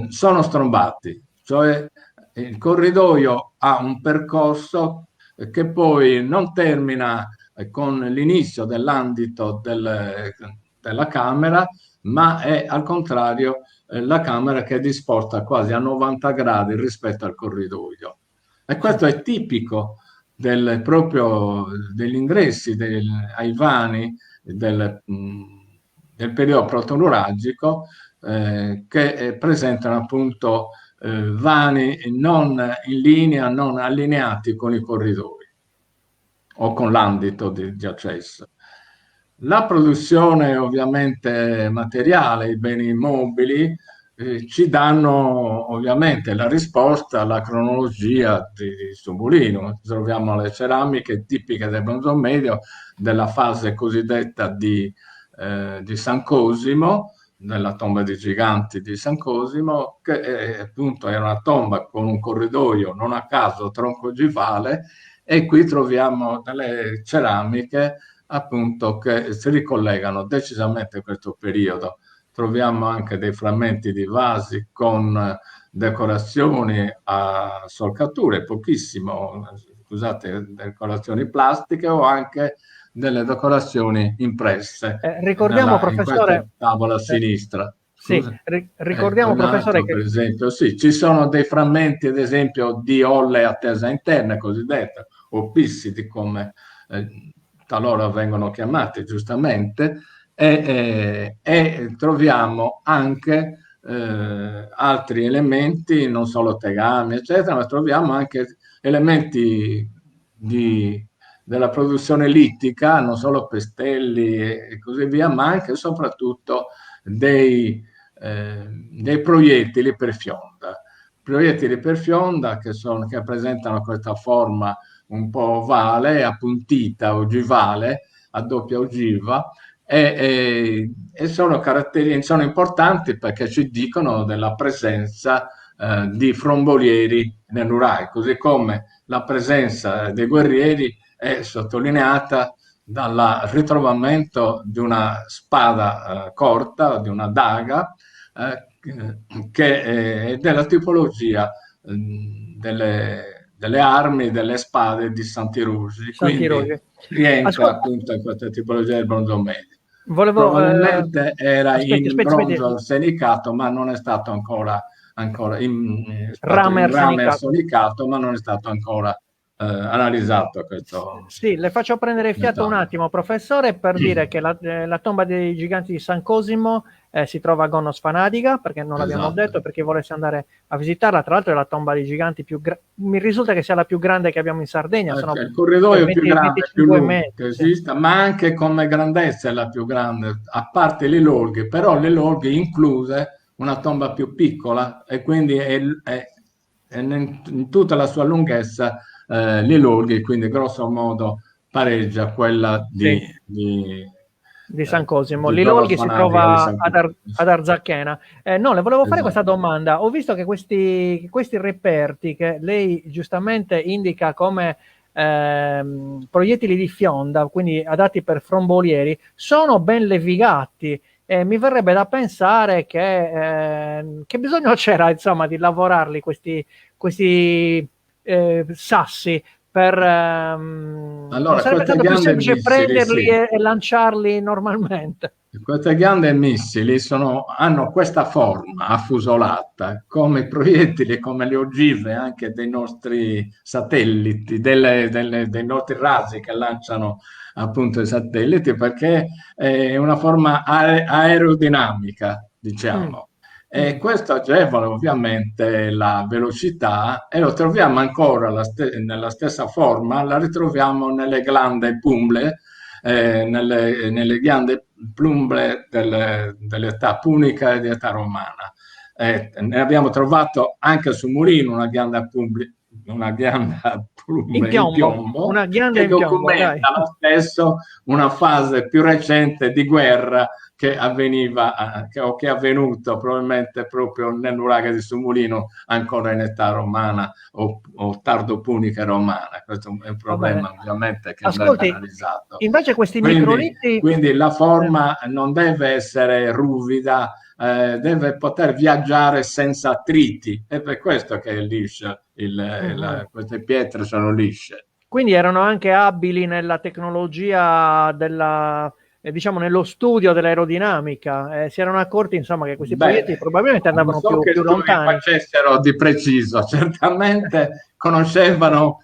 sono strombati, cioè il corridoio ha un percorso che poi non termina con l'inizio dell'andito della camera, ma è al contrario la camera che è disposta quasi a 90 gradi rispetto al corridoio. E Sì. questo è tipico proprio degli ingressi ai vani del periodo protonuragico che presentano appunto vani non in linea, non allineati con i corridoi o con l'ambito di accesso. La produzione ovviamente materiale, i beni immobili, ci danno ovviamente la risposta alla cronologia di Stumbolino. Troviamo le ceramiche tipiche del bronzo medio della fase cosiddetta di San Cosimo, nella tomba dei giganti di San Cosimo, che appunto era una tomba con un corridoio, non a caso tronco ogivale, e qui troviamo delle ceramiche appunto che si ricollegano decisamente a questo periodo. Troviamo anche dei frammenti di vasi con decorazioni a solcature, pochissimo, scusate, decorazioni plastiche o anche delle decorazioni impresse Ricordiamo, in questa professore, tavola a sinistra. sì, Scusa. Ecco, ricordiamo, in professore, alto, per esempio, sì, ci sono dei frammenti, ad esempio, di olle a tesa interna, cosiddette, o pissidi, come talora vengono chiamati, giustamente, e troviamo anche altri elementi, non solo tegami, eccetera, ma troviamo anche elementi della produzione littica, non solo pestelli e così via, ma anche e soprattutto dei proiettili per fionda. Proiettili per fionda che presentano questa forma un po' ovale, appuntita, ogivale, a doppia ogiva, e sono importanti perché ci dicono della presenza di frombolieri nell'Urai, così come la presenza dei guerrieri è sottolineata dal ritrovamento di una spada corta, di una daga, che è della tipologia delle armi, delle spade di Santirusi, Santi quindi Rosi. rientra Ascolta, appunto in questa tipologia del bronzo medio. volevo, Probabilmente era in aspetti, bronzo arsenicato, ma non è stato ancora è stato rame in rame arsenicato. arsenicato, ma non è stato ancora analizzato questo Sì, le faccio prendere fiato un metallo. attimo, professore, per dire che la tomba dei giganti di San Cosimo si trova a Gonos Fanadiga, perché non l'abbiamo Esatto. detto, per chi volesse andare a visitarla. Tra l'altro è la tomba dei giganti più mi risulta che sia la più grande che abbiamo in Sardegna, sono Cioè, il corridoio più grande e più 25 lungo metri. che Sì. esista, ma anche come grandezza è la più grande, a parte le Lorghe, però le Lorghe incluse una tomba più piccola e quindi è in tutta la sua lunghezza le Lorghe, quindi grosso modo pareggia quella Sì. Di San Cosimo. di Gonos L'Ilolghi si Fanatica di trova San ad Cosimo. Arzachena. No, le volevo fare questa Esatto. domanda. Ho visto che questi reperti che lei giustamente indica come proiettili di fionda, quindi adatti per frombolieri, sono ben levigati. Mi verrebbe da pensare che bisogno c'era, insomma, di lavorarli questi sassi non Allora, sarebbe queste stato più ghiande semplice missili, prenderli sì. e lanciarli normalmente? Queste ghiande missili hanno questa forma affusolata, come i proiettili, come le ogive anche dei nostri satelliti, dei nostri razzi che lanciano appunto i satelliti, perché è una forma aerodinamica, Mm, diciamo. E mm, questo agevola ovviamente la velocità e lo troviamo ancora nella stessa forma, la ritroviamo nelle glande pumble, nelle ghiande plumbre dell'età punica e di età romana. Ne abbiamo trovato anche su Murino una ghianda in plumbre in piombo, piombo una ghianda che in piombo, dai. documenta lo stesso una fase più recente di guerra che avveniva o che è avvenuto probabilmente proprio nell'uragano di Sumulino ancora in età romana o tardo punica romana. Questo è un Va bene. problema ovviamente che andrebbe Ascolti, analizzato. invece questi Quindi, microlitti, quindi la forma non deve essere ruvida, deve poter viaggiare senza attriti. È per questo che è liscia, mhm. queste pietre sono lisce. Quindi erano anche abili nella tecnologia diciamo, nello studio dell'aerodinamica. Si erano accorti, insomma, che questi Beh, proiettili probabilmente non andavano so che più studi lontani. facessero di preciso, certamente conoscevano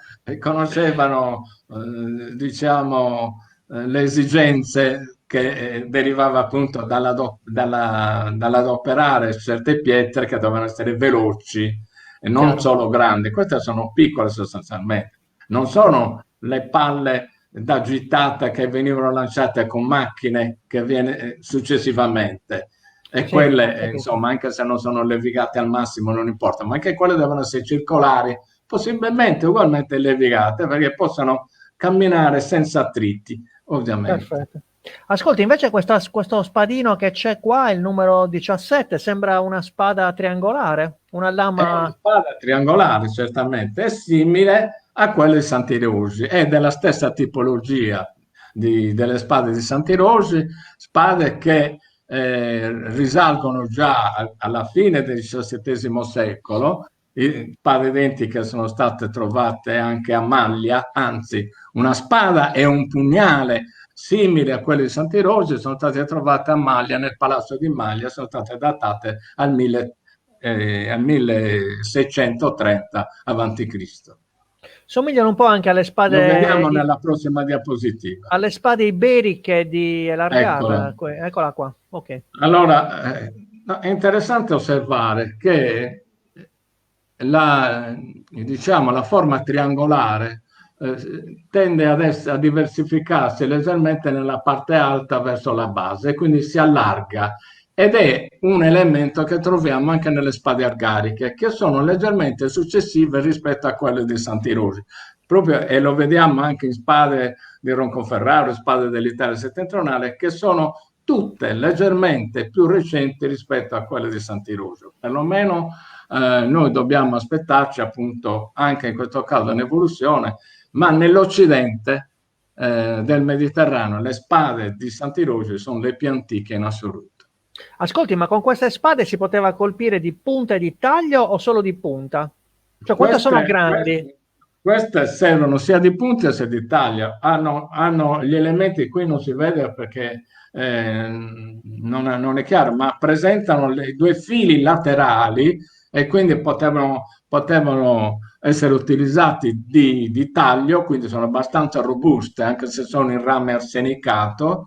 diciamo, le esigenze che derivava appunto dall'adoperare certe pietre che dovevano essere veloci e non Chiaro. solo grandi. Queste sono piccole sostanzialmente, non sono le palle da gittata che venivano lanciate con macchine che viene successivamente. E Sì, ho quelle, capito. insomma, anche se non sono levigate al massimo, non importa, ma anche quelle devono essere circolari, possibilmente ugualmente levigate, perché possono camminare senza attriti, ovviamente. Perfetto. Ascolti, invece questo spadino che c'è qua, il numero 17, sembra una spada triangolare, una È una lama. spada triangolare, certamente, è simile a quelle di Sant'Erosi, è della stessa tipologia delle spade di Sant'Erosi, spade che risalgono già alla fine del XVII secolo. Spade identiche sono state trovate anche a Maglia, anzi, una spada e un pugnale simili a quelli di Sant'Erosi sono state trovate a Maglia, nel palazzo di Maglia, sono state datate al 1630 avanti Cristo. Somigliano un po' anche Lo vediamo nella prossima diapositiva. alle spade iberiche di Eccola. Elargar. Eccola qua. Ok. Allora, no, è interessante osservare che la forma triangolare tende a diversificarsi leggermente nella parte alta verso la base, quindi si allarga ed è un elemento che troviamo anche nelle spade argariche, che sono leggermente successive rispetto a quelle di Sant'Irosi. Proprio, e lo vediamo anche in spade di Roncoferraro, spade dell'Italia settentrionale, che sono tutte leggermente più recenti rispetto a quelle di Sant'Irosio. Perlomeno noi dobbiamo aspettarci appunto anche in questo caso un'evoluzione, ma nell'Occidente del Mediterraneo le spade di Sant'Irosio sono le più antiche in assoluto. Ascolti, ma con queste spade si poteva colpire di punta e di taglio o solo di punta? Cioè, quanto sono grandi? Queste servono sia di punta sia di taglia, hanno gli elementi, qui non si vede perché non è chiaro, ma presentano i due fili laterali e quindi potevano essere utilizzati di taglio, quindi sono abbastanza robuste, anche se sono in rame arsenicato,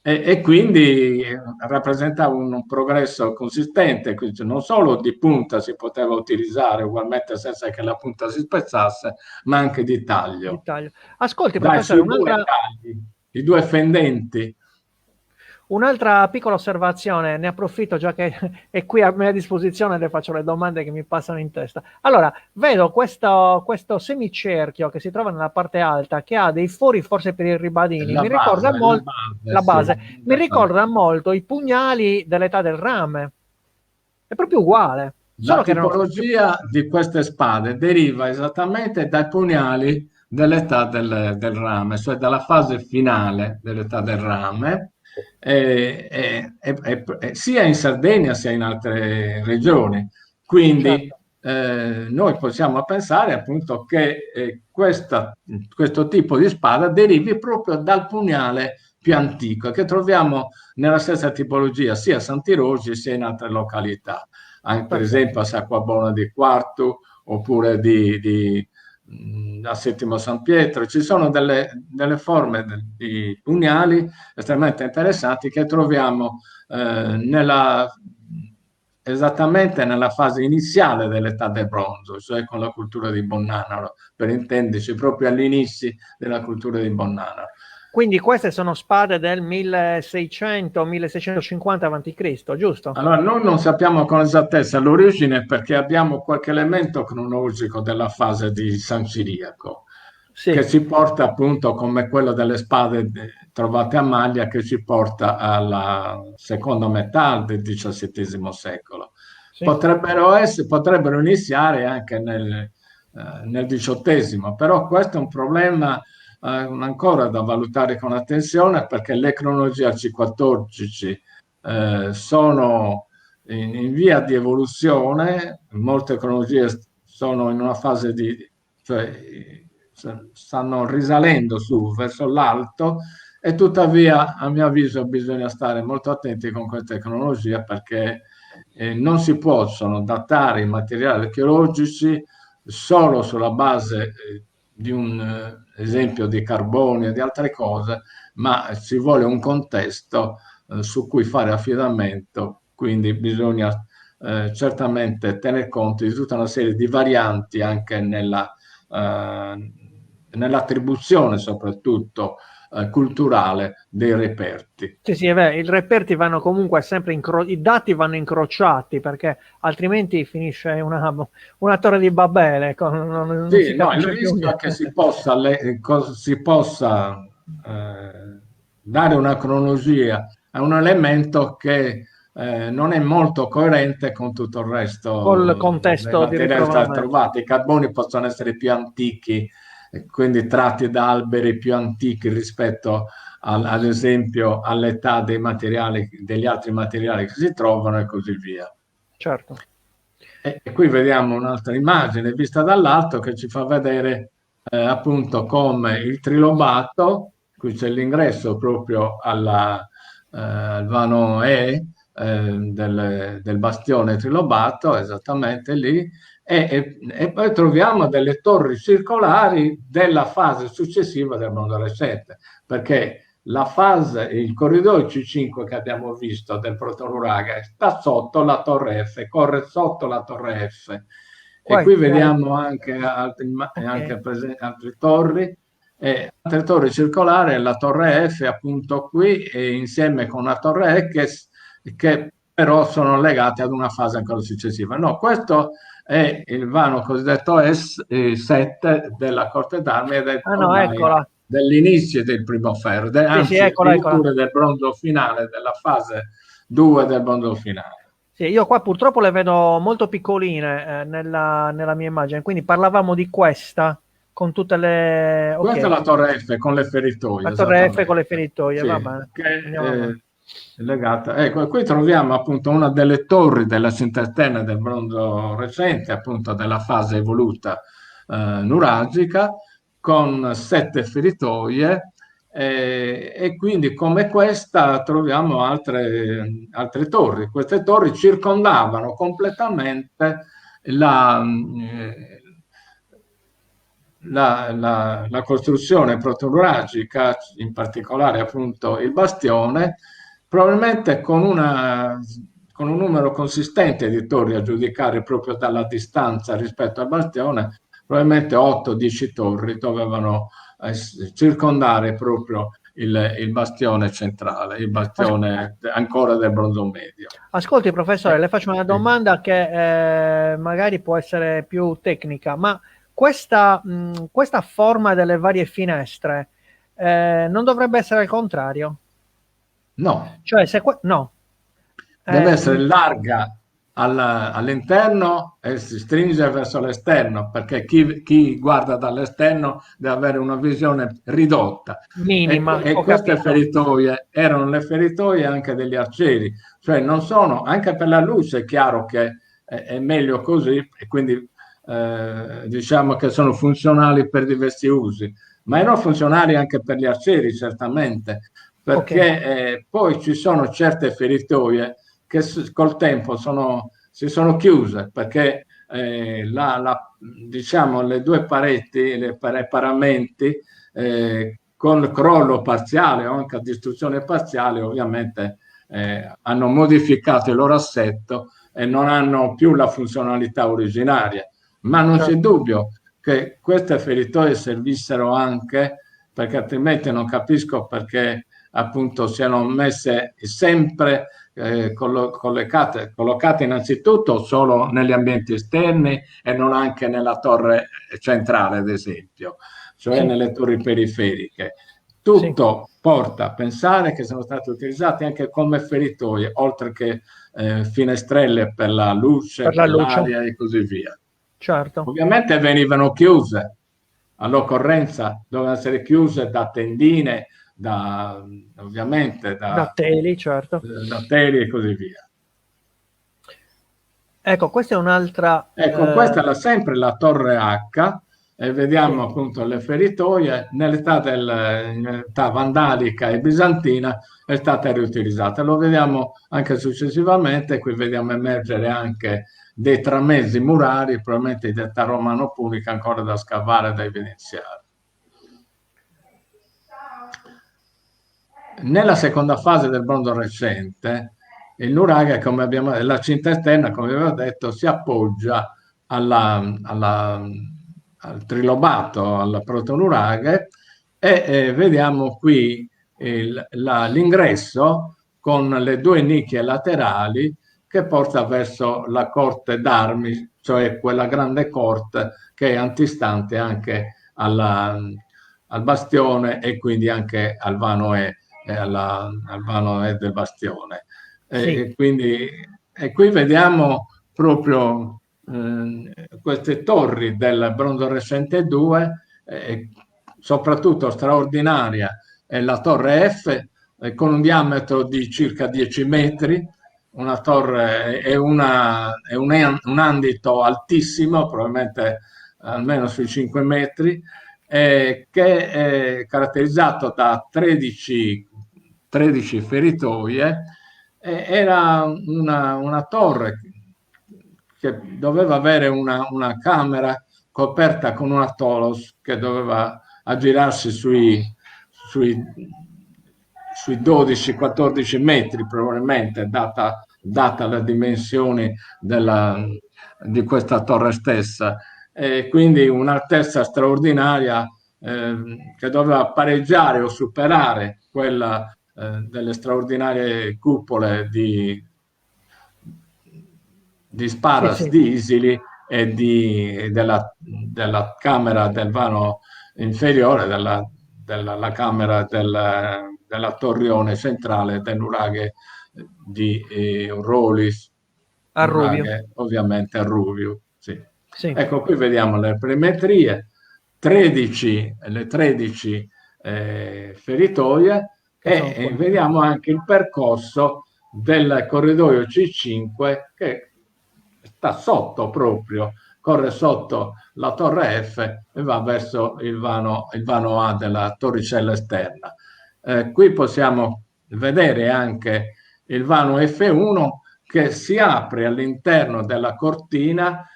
e quindi rappresentava un progresso consistente, quindi non solo di punta si poteva utilizzare ugualmente senza che la punta si spezzasse, ma anche di Di taglio. taglio. Ascolti, Dai, professore, sui due tagli, i due fendenti. un'altra piccola osservazione, ne approfitto già che è qui a mia disposizione e le faccio le domande che mi passano in testa. Allora, vedo questo semicerchio che si trova nella parte alta che ha dei fori forse per i ribadini. Mi ricorda La molto base, la sì. base, mi ricorda molto i pugnali dell'età del rame. È proprio uguale, La solo che erano più. tipologia di queste spade deriva esattamente dai pugnali dell'età del rame, cioè dalla fase finale dell'età del rame, sia in Sardegna sia in altre regioni. Quindi Certo, noi possiamo pensare appunto che questo tipo di spada derivi proprio dal pugnale più antico, che troviamo nella stessa tipologia sia a Sant'Irosi sia in altre località, anche per esempio perfetto. a Sacquabona di Quartu oppure a Settimo San Pietro. Ci sono delle forme di pugnali estremamente interessanti che troviamo esattamente nella fase iniziale dell'età del bronzo, cioè con la cultura di Bonnanaro, per intenderci, proprio all'inizio della cultura di Bonnanaro. Quindi queste sono spade del 1600-1650 a.C., giusto? Allora, noi non sappiamo con esattezza l'origine perché abbiamo qualche elemento cronologico della fase di San Ciriaco, che Sì, ci porta appunto come quello delle spade trovate a Maglia, che ci porta alla seconda metà del XVII secolo. sì. Potrebbero iniziare anche nel XVIII, però questo è un problema ancora da valutare con attenzione perché le cronologie al C14 sono in via di evoluzione, molte cronologie sono in una fase cioè stanno risalendo su verso l'alto e tuttavia a mio avviso bisogna stare molto attenti con queste cronologie perché non si possono datare i materiali archeologici solo sulla base di un esempio di carbonio e di altre cose, ma ci vuole un contesto su cui fare affidamento, quindi bisogna certamente tener conto di tutta una serie di varianti anche nell'attribuzione soprattutto culturale dei reperti. Sì, sì, è vero, i reperti vanno comunque sempre i dati vanno incrociati, perché altrimenti finisce una torre di Babele, non si Sì, no, il capisce più rischio è che niente. si possa dare una cronologia a un elemento che non è molto coerente con tutto il Col resto dei contesto di materiali stati ritrovamento. trovati. I carboni possono essere più antichi, quindi tratti da alberi più antichi rispetto ad esempio all'età dei materiali, degli altri materiali che si trovano e così via. Certo. E qui vediamo un'altra immagine vista dall'alto che ci fa vedere appunto come il trilobato, qui c'è l'ingresso proprio al vano E del bastione trilobato, esattamente lì, e poi troviamo delle torri circolari della fase successiva del mondo recente, perché la fase, il corridoio C5 che abbiamo visto del protonuraga sta sotto la torre F, corre sotto la torre F. E qui vediamo anche Ok. altre torri, altre torri circolari, la torre F appunto qui, e insieme con la torre E che però sono legate ad una fase ancora successiva. No, questo è il vano cosiddetto S7 della Corte d'Armi ed è Ah no, ormai eccola. dell'inizio del primo ferro, Sì, sì, anzi eccola, eccola. addirittura del bronzo finale, della fase 2 del bronzo finale. Sì, io qua purtroppo le vedo molto piccoline nella mia immagine, quindi parlavamo di questa con tutte le... Questa è Ok, la torre F con le la feritoie, torre F con le esattamente. feritoie, va Sì, bene, che andiamo avanti. è legata. Ecco, qui troviamo appunto una delle torri della cinterna del bronzo recente, appunto della fase evoluta nuragica, con 7 feritoie, e quindi come questa troviamo altre torri. Queste torri circondavano completamente la, la costruzione protonuragica, in particolare appunto il bastione, probabilmente con un numero consistente di torri a giudicare proprio dalla distanza rispetto al bastione, probabilmente 8-10 torri dovevano circondare proprio il bastione centrale, il As- bastione ancora del bronzo medio. Ascolti, professore, le faccio una Sì. domanda che magari può essere più tecnica, ma questa forma delle varie finestre non dovrebbe essere il contrario? No, Cioè, se no. deve Eh, essere larga all'interno e si stringe verso l'esterno, perché chi guarda dall'esterno deve avere una visione ridotta. minima, E ho queste capito. feritoie erano le feritoie anche degli arcieri, cioè non sono, anche per la luce è chiaro che è meglio così, e quindi diciamo che sono funzionali per diversi usi, ma erano funzionali anche per gli arcieri, certamente, Ok, perché poi ci sono certe feritoie che col tempo si sono chiuse perché diciamo, le due pareti, i paramenti, con il crollo parziale o anche a distruzione parziale, ovviamente hanno modificato il loro assetto e non hanno più la funzionalità originaria. Ma non c'è certo. dubbio che queste feritoie servissero anche, perché altrimenti non capisco perché appunto siano messe sempre collocate innanzitutto solo negli ambienti esterni e non anche nella torre centrale, ad esempio, cioè Sì, nelle torri periferiche. sì, Tutto porta a pensare che sono state utilizzate anche come feritoie, oltre che finestrelle per la luce, per la per luce, l'aria e così via. certo. Ovviamente venivano chiuse all'occorrenza, dovevano essere chiuse da tendine, ovviamente Da teli, certo. da teli e così via. Ecco, questa è un'altra... Ecco, questa è sempre la torre H, e vediamo sì, appunto le feritoie. Nell'età vandalica e bizantina è stata riutilizzata. Lo vediamo anche successivamente, qui vediamo emergere anche dei tramezzi murari, probabilmente di età romano-punica, ancora da scavare dai veneziani. Nella seconda fase del bronzo recente, il nuraghe, la cinta esterna, come abbiamo detto, si appoggia al trilobato, al protonuraghe, vediamo qui l'ingresso con le due nicchie laterali che porta verso la corte d'armi, cioè quella grande corte che è antistante anche al bastione e quindi anche al vano al vano del bastione. Sì. E qui vediamo proprio queste torri del Bronzo 2, soprattutto straordinaria è la torre F, con un diametro di circa 10 metri, una torre e un andito altissimo, probabilmente almeno sui 5 metri, che è caratterizzato da 13 feritoie. Era una torre che doveva avere una camera coperta con una tolos che doveva aggirarsi sui 12-14 metri probabilmente, data le dimensioni di questa torre stessa. Quindi un'altezza straordinaria che doveva pareggiare o superare quella delle straordinarie cupole di Sparas, Sì. di Isili e della camera del vano inferiore, della camera della torrione centrale del nuraghe di Rolis, A Rubio. nuraghe ovviamente a Rubio. Sì. Sì. Ecco, qui vediamo le perimetrie, le 13 feritoie, e vediamo anche il percorso del corridoio C5 che sta sotto proprio, corre sotto la torre F e va verso il vano A della torricella esterna. Qui possiamo vedere anche il vano F1 che si apre all'interno della cortina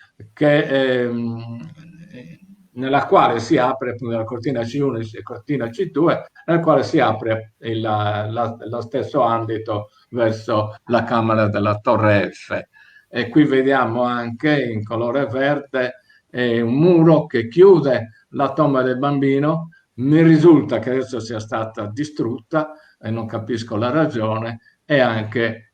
nella quale si apre appunto la cortina C1 e cortina C2, nel quale si apre lo stesso ambito verso la camera della torre F. E qui vediamo anche in colore verde un muro che chiude la tomba del bambino. Mi risulta che adesso sia stata distrutta e non capisco la ragione, e anche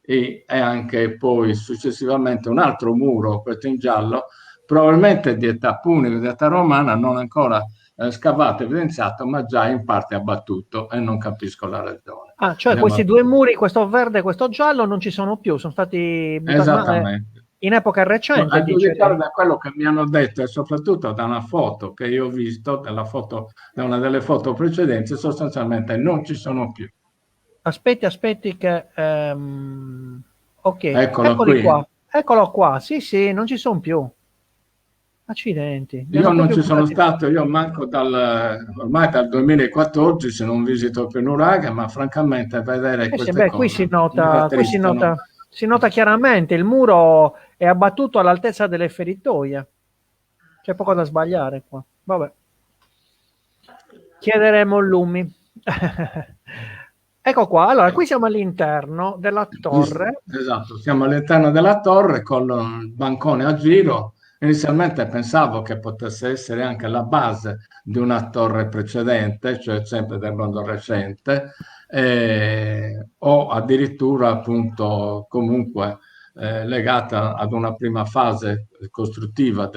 poi successivamente un altro muro, questo in giallo, probabilmente di età punica, di età romana, non ancora scavato, evidenziato, ma già in parte abbattuto, e non capisco la ragione. Ah, cioè questi due muri, questo verde e questo giallo, non ci sono più, sono stati buttati esattamente in epoca recente. A giudicare da quello che mi hanno detto e soprattutto da una foto che io ho visto, da una delle foto precedenti, sostanzialmente non ci sono più. Aspetti che... ok, eccoli qua. Eccolo qua, sì, non ci sono più. Accidenti. Io non ci sono stato, io manco ormai dal 2014 non visito più Nuraghe, ma francamente vedere queste cose qui si nota chiaramente, il muro è abbattuto all'altezza delle feritoie. C'è poco da sbagliare qua. Vabbè. Chiederemo il Lumi. Ecco qua, allora qui siamo all'interno della torre. Esatto, siamo all'interno della torre con il bancone a giro. Inizialmente pensavo che potesse essere anche la base di una torre precedente, cioè sempre del mondo recente, o addirittura appunto comunque legata ad una prima fase costruttiva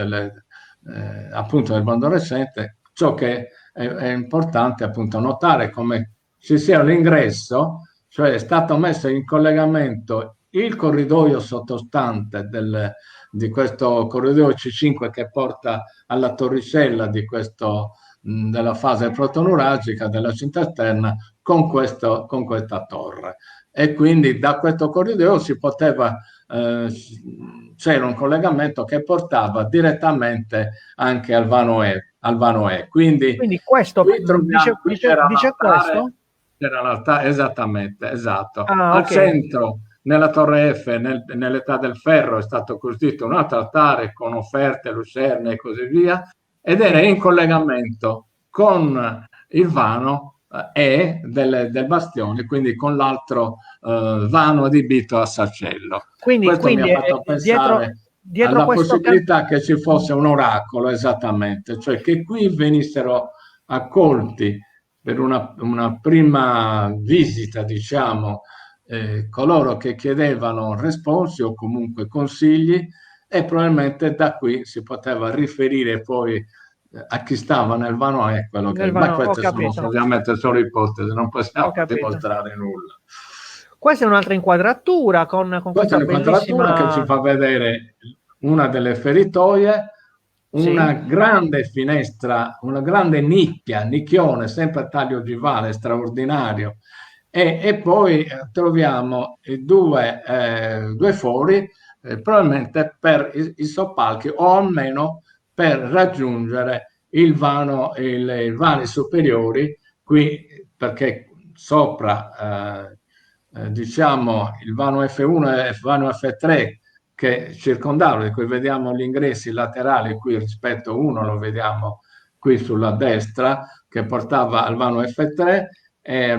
appunto del mondo recente. Ciò che è importante appunto notare come ci sia l'ingresso, cioè è stato messo in collegamento il corridoio sottostante di questo corridoio C5 che porta alla torricella della fase protonuragica della cinta esterna con questa torre. E quindi da questo corridoio c'era un collegamento che portava direttamente anche al vano E. Quindi questo dice questo? C'era l'altare, esattamente, esatto. Ah, al centro, nella torre F, nell'età del ferro, è stato costruito un altro altare con offerte, lucerne e così via, ed era in collegamento con il vano E del bastione, quindi con l'altro vano adibito a sacello. Questo mi ha fatto pensare alla possibilità che ci fosse un oracolo, esattamente, cioè che qui venissero accolti per una prima visita, diciamo, coloro che chiedevano responsi o comunque consigli, e probabilmente da qui si poteva riferire poi a chi stava nel vano è quello che... Nel Ma vano, ho queste sono capito, ovviamente solo ipotesi, non ho possiamo capito. dimostrare nulla. Questa è un'altra inquadratura con Questa è questa l'inquadratura che ci bellissima... fa vedere una delle feritoie, una Sì, grande finestra, una grande nicchia, nicchione, sempre a taglio ogivale, straordinario. E poi troviamo due fori, probabilmente per i soppalchi, o almeno per raggiungere i vani superiori, qui perché sopra diciamo il vano F1 e il vano F3 che circondavano, di cui vediamo gli ingressi laterali qui rispetto uno, lo vediamo qui sulla destra, che portava al vano F3,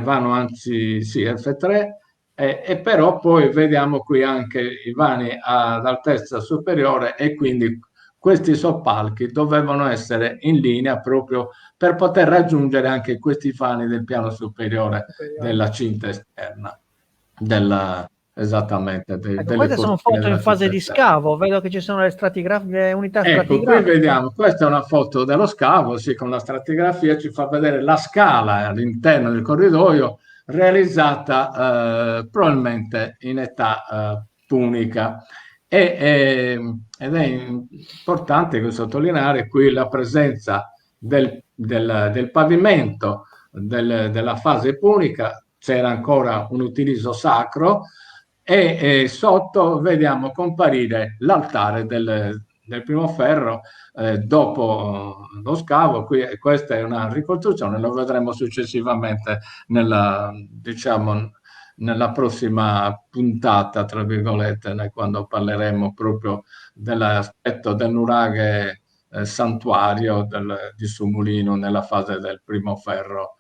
vano anzi sì, F3, e però poi vediamo qui anche i vani ad altezza superiore, e quindi questi soppalchi dovevano essere in linea proprio per poter raggiungere anche questi vani del piano superiore superiore. della cinta esterna, della, esattamente, Ecco, delle queste sono cortine foto in della fase cinta di esterna. scavo, vedo che ci sono le unità Ecco, qui stratigrafiche. vediamo, questa è una foto dello scavo, sì, con la stratigrafia ci fa vedere la scala all'interno del corridoio realizzata probabilmente in età punica. Ed è importante sottolineare qui la presenza del pavimento della fase punica, c'era ancora un utilizzo sacro, e sotto vediamo comparire l'altare del primo ferro dopo lo scavo. Questa è una ricostruzione, lo vedremo successivamente diciamo, nella prossima puntata, tra virgolette, quando parleremo proprio dell'aspetto del nuraghe santuario di Sumulino nella fase del primo ferro.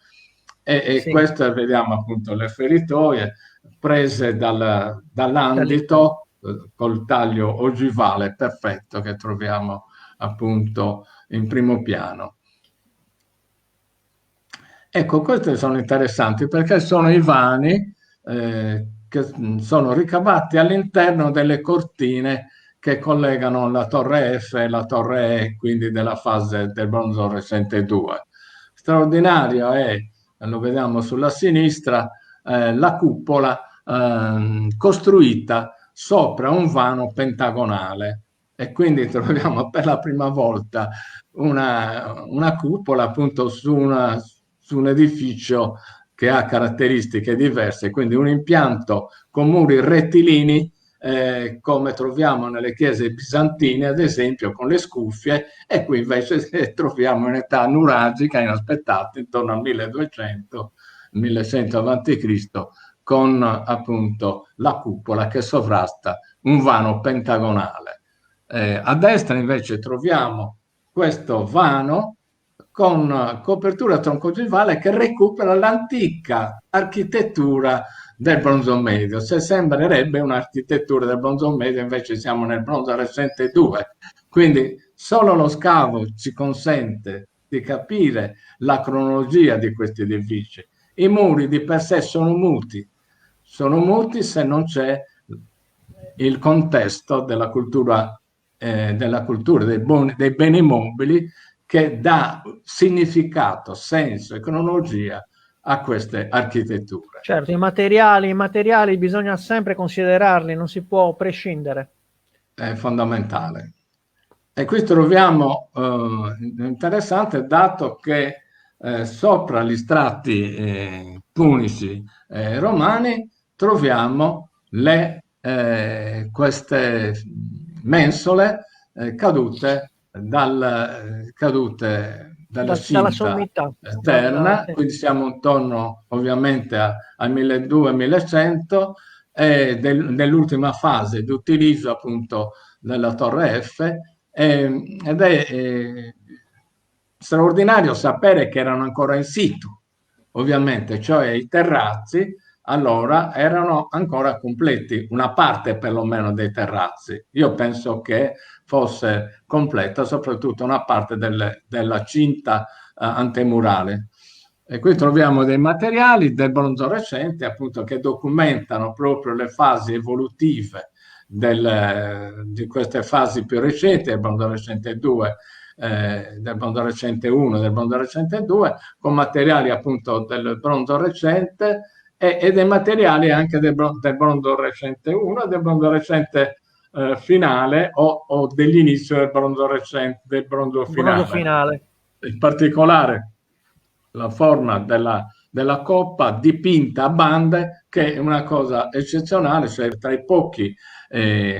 E Sì, queste vediamo appunto le feritoie prese da lì. dall'andito col taglio ogivale perfetto che troviamo appunto in primo piano. Ecco, queste sono interessanti perché sono i vani che sono ricavati all'interno delle cortine che collegano la torre F e la torre E, quindi della fase del bronzo recente 2. Straordinario è, lo vediamo sulla sinistra, la cupola costruita sopra un vano pentagonale, e quindi troviamo per la prima volta una cupola appunto su un edificio che ha caratteristiche diverse, quindi un impianto con muri rettilini, come troviamo nelle chiese bizantine, ad esempio, con le scuffie, e qui invece troviamo in età nuragica inaspettata, intorno al 1200-1100 a.C., con appunto la cupola che sovrasta un vano pentagonale. A destra invece troviamo questo vano con copertura troncogivale che recupera l'antica architettura del bronzo medio. Se sembrerebbe un'architettura del bronzo medio, invece siamo nel bronzo recente 2. Quindi solo lo scavo ci consente di capire la cronologia di questi edifici. I muri di per sé sono muti se non c'è il contesto della cultura dei beni mobili, che dà significato, senso e cronologia a queste architetture. Certo, i materiali bisogna sempre considerarli, non si può prescindere. È fondamentale. E qui troviamo interessante, dato che sopra gli strati punici romani troviamo queste mensole cadute dalla Dalla cinta sommità. esterna, Sì. quindi siamo intorno ovviamente al 1200-1100, nell'ultima fase di utilizzo appunto della torre F, ed è straordinario sapere che erano ancora in situ, ovviamente, cioè i terrazzi allora erano ancora completi, una parte perlomeno dei terrazzi. Io penso che fosse completa soprattutto una parte della cinta antemurale. E qui troviamo dei materiali del bronzo recente, appunto, che documentano proprio le fasi evolutive di queste fasi più recenti, del bronzo recente 2, del bronzo recente 1, del bronzo recente 2, con materiali appunto del bronzo recente e dei materiali anche del bronzo recente 1 e del bronzo recente finale o dell'inizio del bronzo recente, del bronzo Bronzo finale. finale. In particolare la forma della coppa dipinta a bande, che è una cosa eccezionale, cioè tra i pochi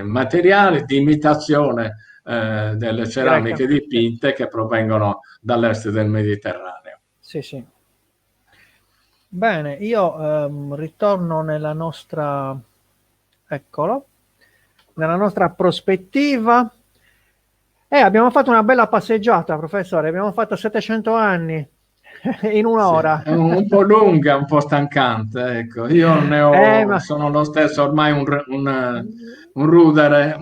materiali di imitazione delle Greca. ceramiche Sì, dipinte che provengono dall'est del Mediterraneo. sì, sì. Bene, io ritorno nella nostra, eccolo, nella nostra prospettiva. Abbiamo fatto una bella passeggiata, professore, abbiamo fatto 700 anni in Sì, un'ora. è un po' lunga, un po' stancante, ecco. Io Ma... sono lo stesso ormai un rudere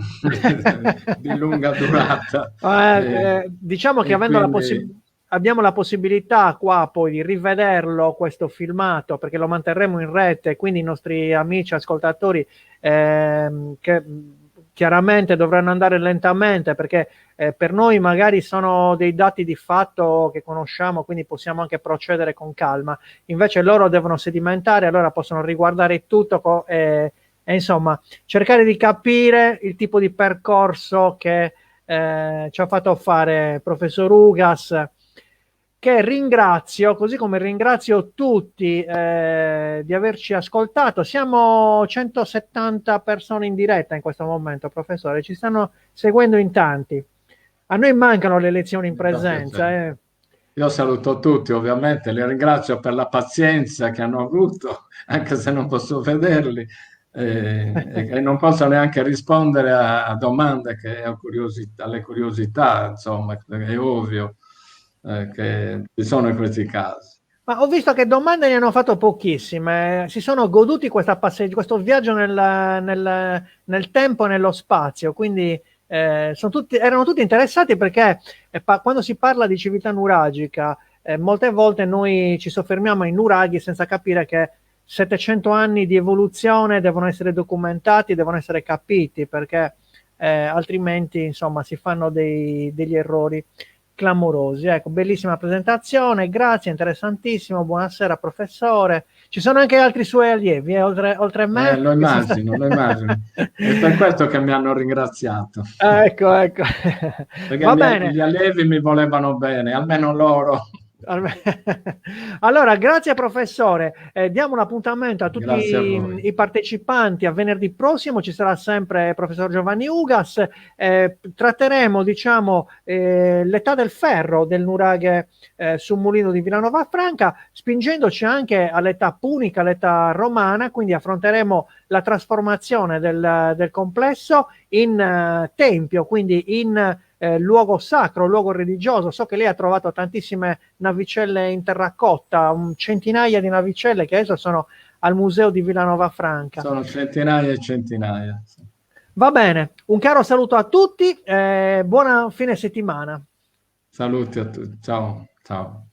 di lunga durata diciamo che e quindi abbiamo la possibilità qua poi di rivederlo questo filmato perché lo manterremo in rete, quindi i nostri amici ascoltatori che chiaramente dovranno andare lentamente perché per noi magari sono dei dati di fatto che conosciamo, quindi possiamo anche procedere con calma. Invece loro devono sedimentare, allora possono riguardare tutto e insomma cercare di capire il tipo di percorso che ci ha fatto fare professor Ugas, che ringrazio, così come ringrazio tutti di averci ascoltato. Siamo 170 persone in diretta in questo momento, professore, ci stanno seguendo in tanti. A noi mancano le lezioni in mi fa presenza. piacere. Io saluto tutti, ovviamente, li ringrazio per la pazienza che hanno avuto, anche se non posso vederli, e non posso neanche rispondere a domande che ho alle curiosità, insomma, è ovvio, che ci sono in questi casi. Ma ho visto che domande ne hanno fatto pochissime, si sono goduti questo viaggio nel tempo e nello spazio, quindi erano tutti interessati perché quando si parla di civiltà nuragica, molte volte noi ci soffermiamo ai nuraghi senza capire che 700 anni di evoluzione devono essere documentati, devono essere capiti, perché altrimenti insomma si fanno degli errori clamorosi. Ecco, bellissima presentazione, grazie, interessantissimo. Buonasera, professore. Ci sono anche altri suoi allievi, oltre me. Lo immagino, lo immagino. È per questo che mi hanno ringraziato, Ecco, ecco. perché Va bene. gli allievi mi volevano bene, almeno loro. Allora, grazie professore. Diamo un appuntamento a tutti Grazie a voi. i partecipanti a venerdì prossimo. Ci sarà sempre il professor Giovanni Ugas. Tratteremo, diciamo, l'età del ferro del nuraghe sul mulino di Villanova Franca, spingendoci anche all'età punica, all'età romana. Quindi affronteremo la trasformazione del complesso in tempio, quindi in luogo sacro, luogo religioso. So che lei ha trovato tantissime navicelle in terracotta, centinaia di navicelle che adesso sono al museo di Villanova Franca. Sono centinaia e centinaia. Sì. Va bene, un caro saluto a tutti, buona fine settimana. Saluti a tutti. Ciao, ciao.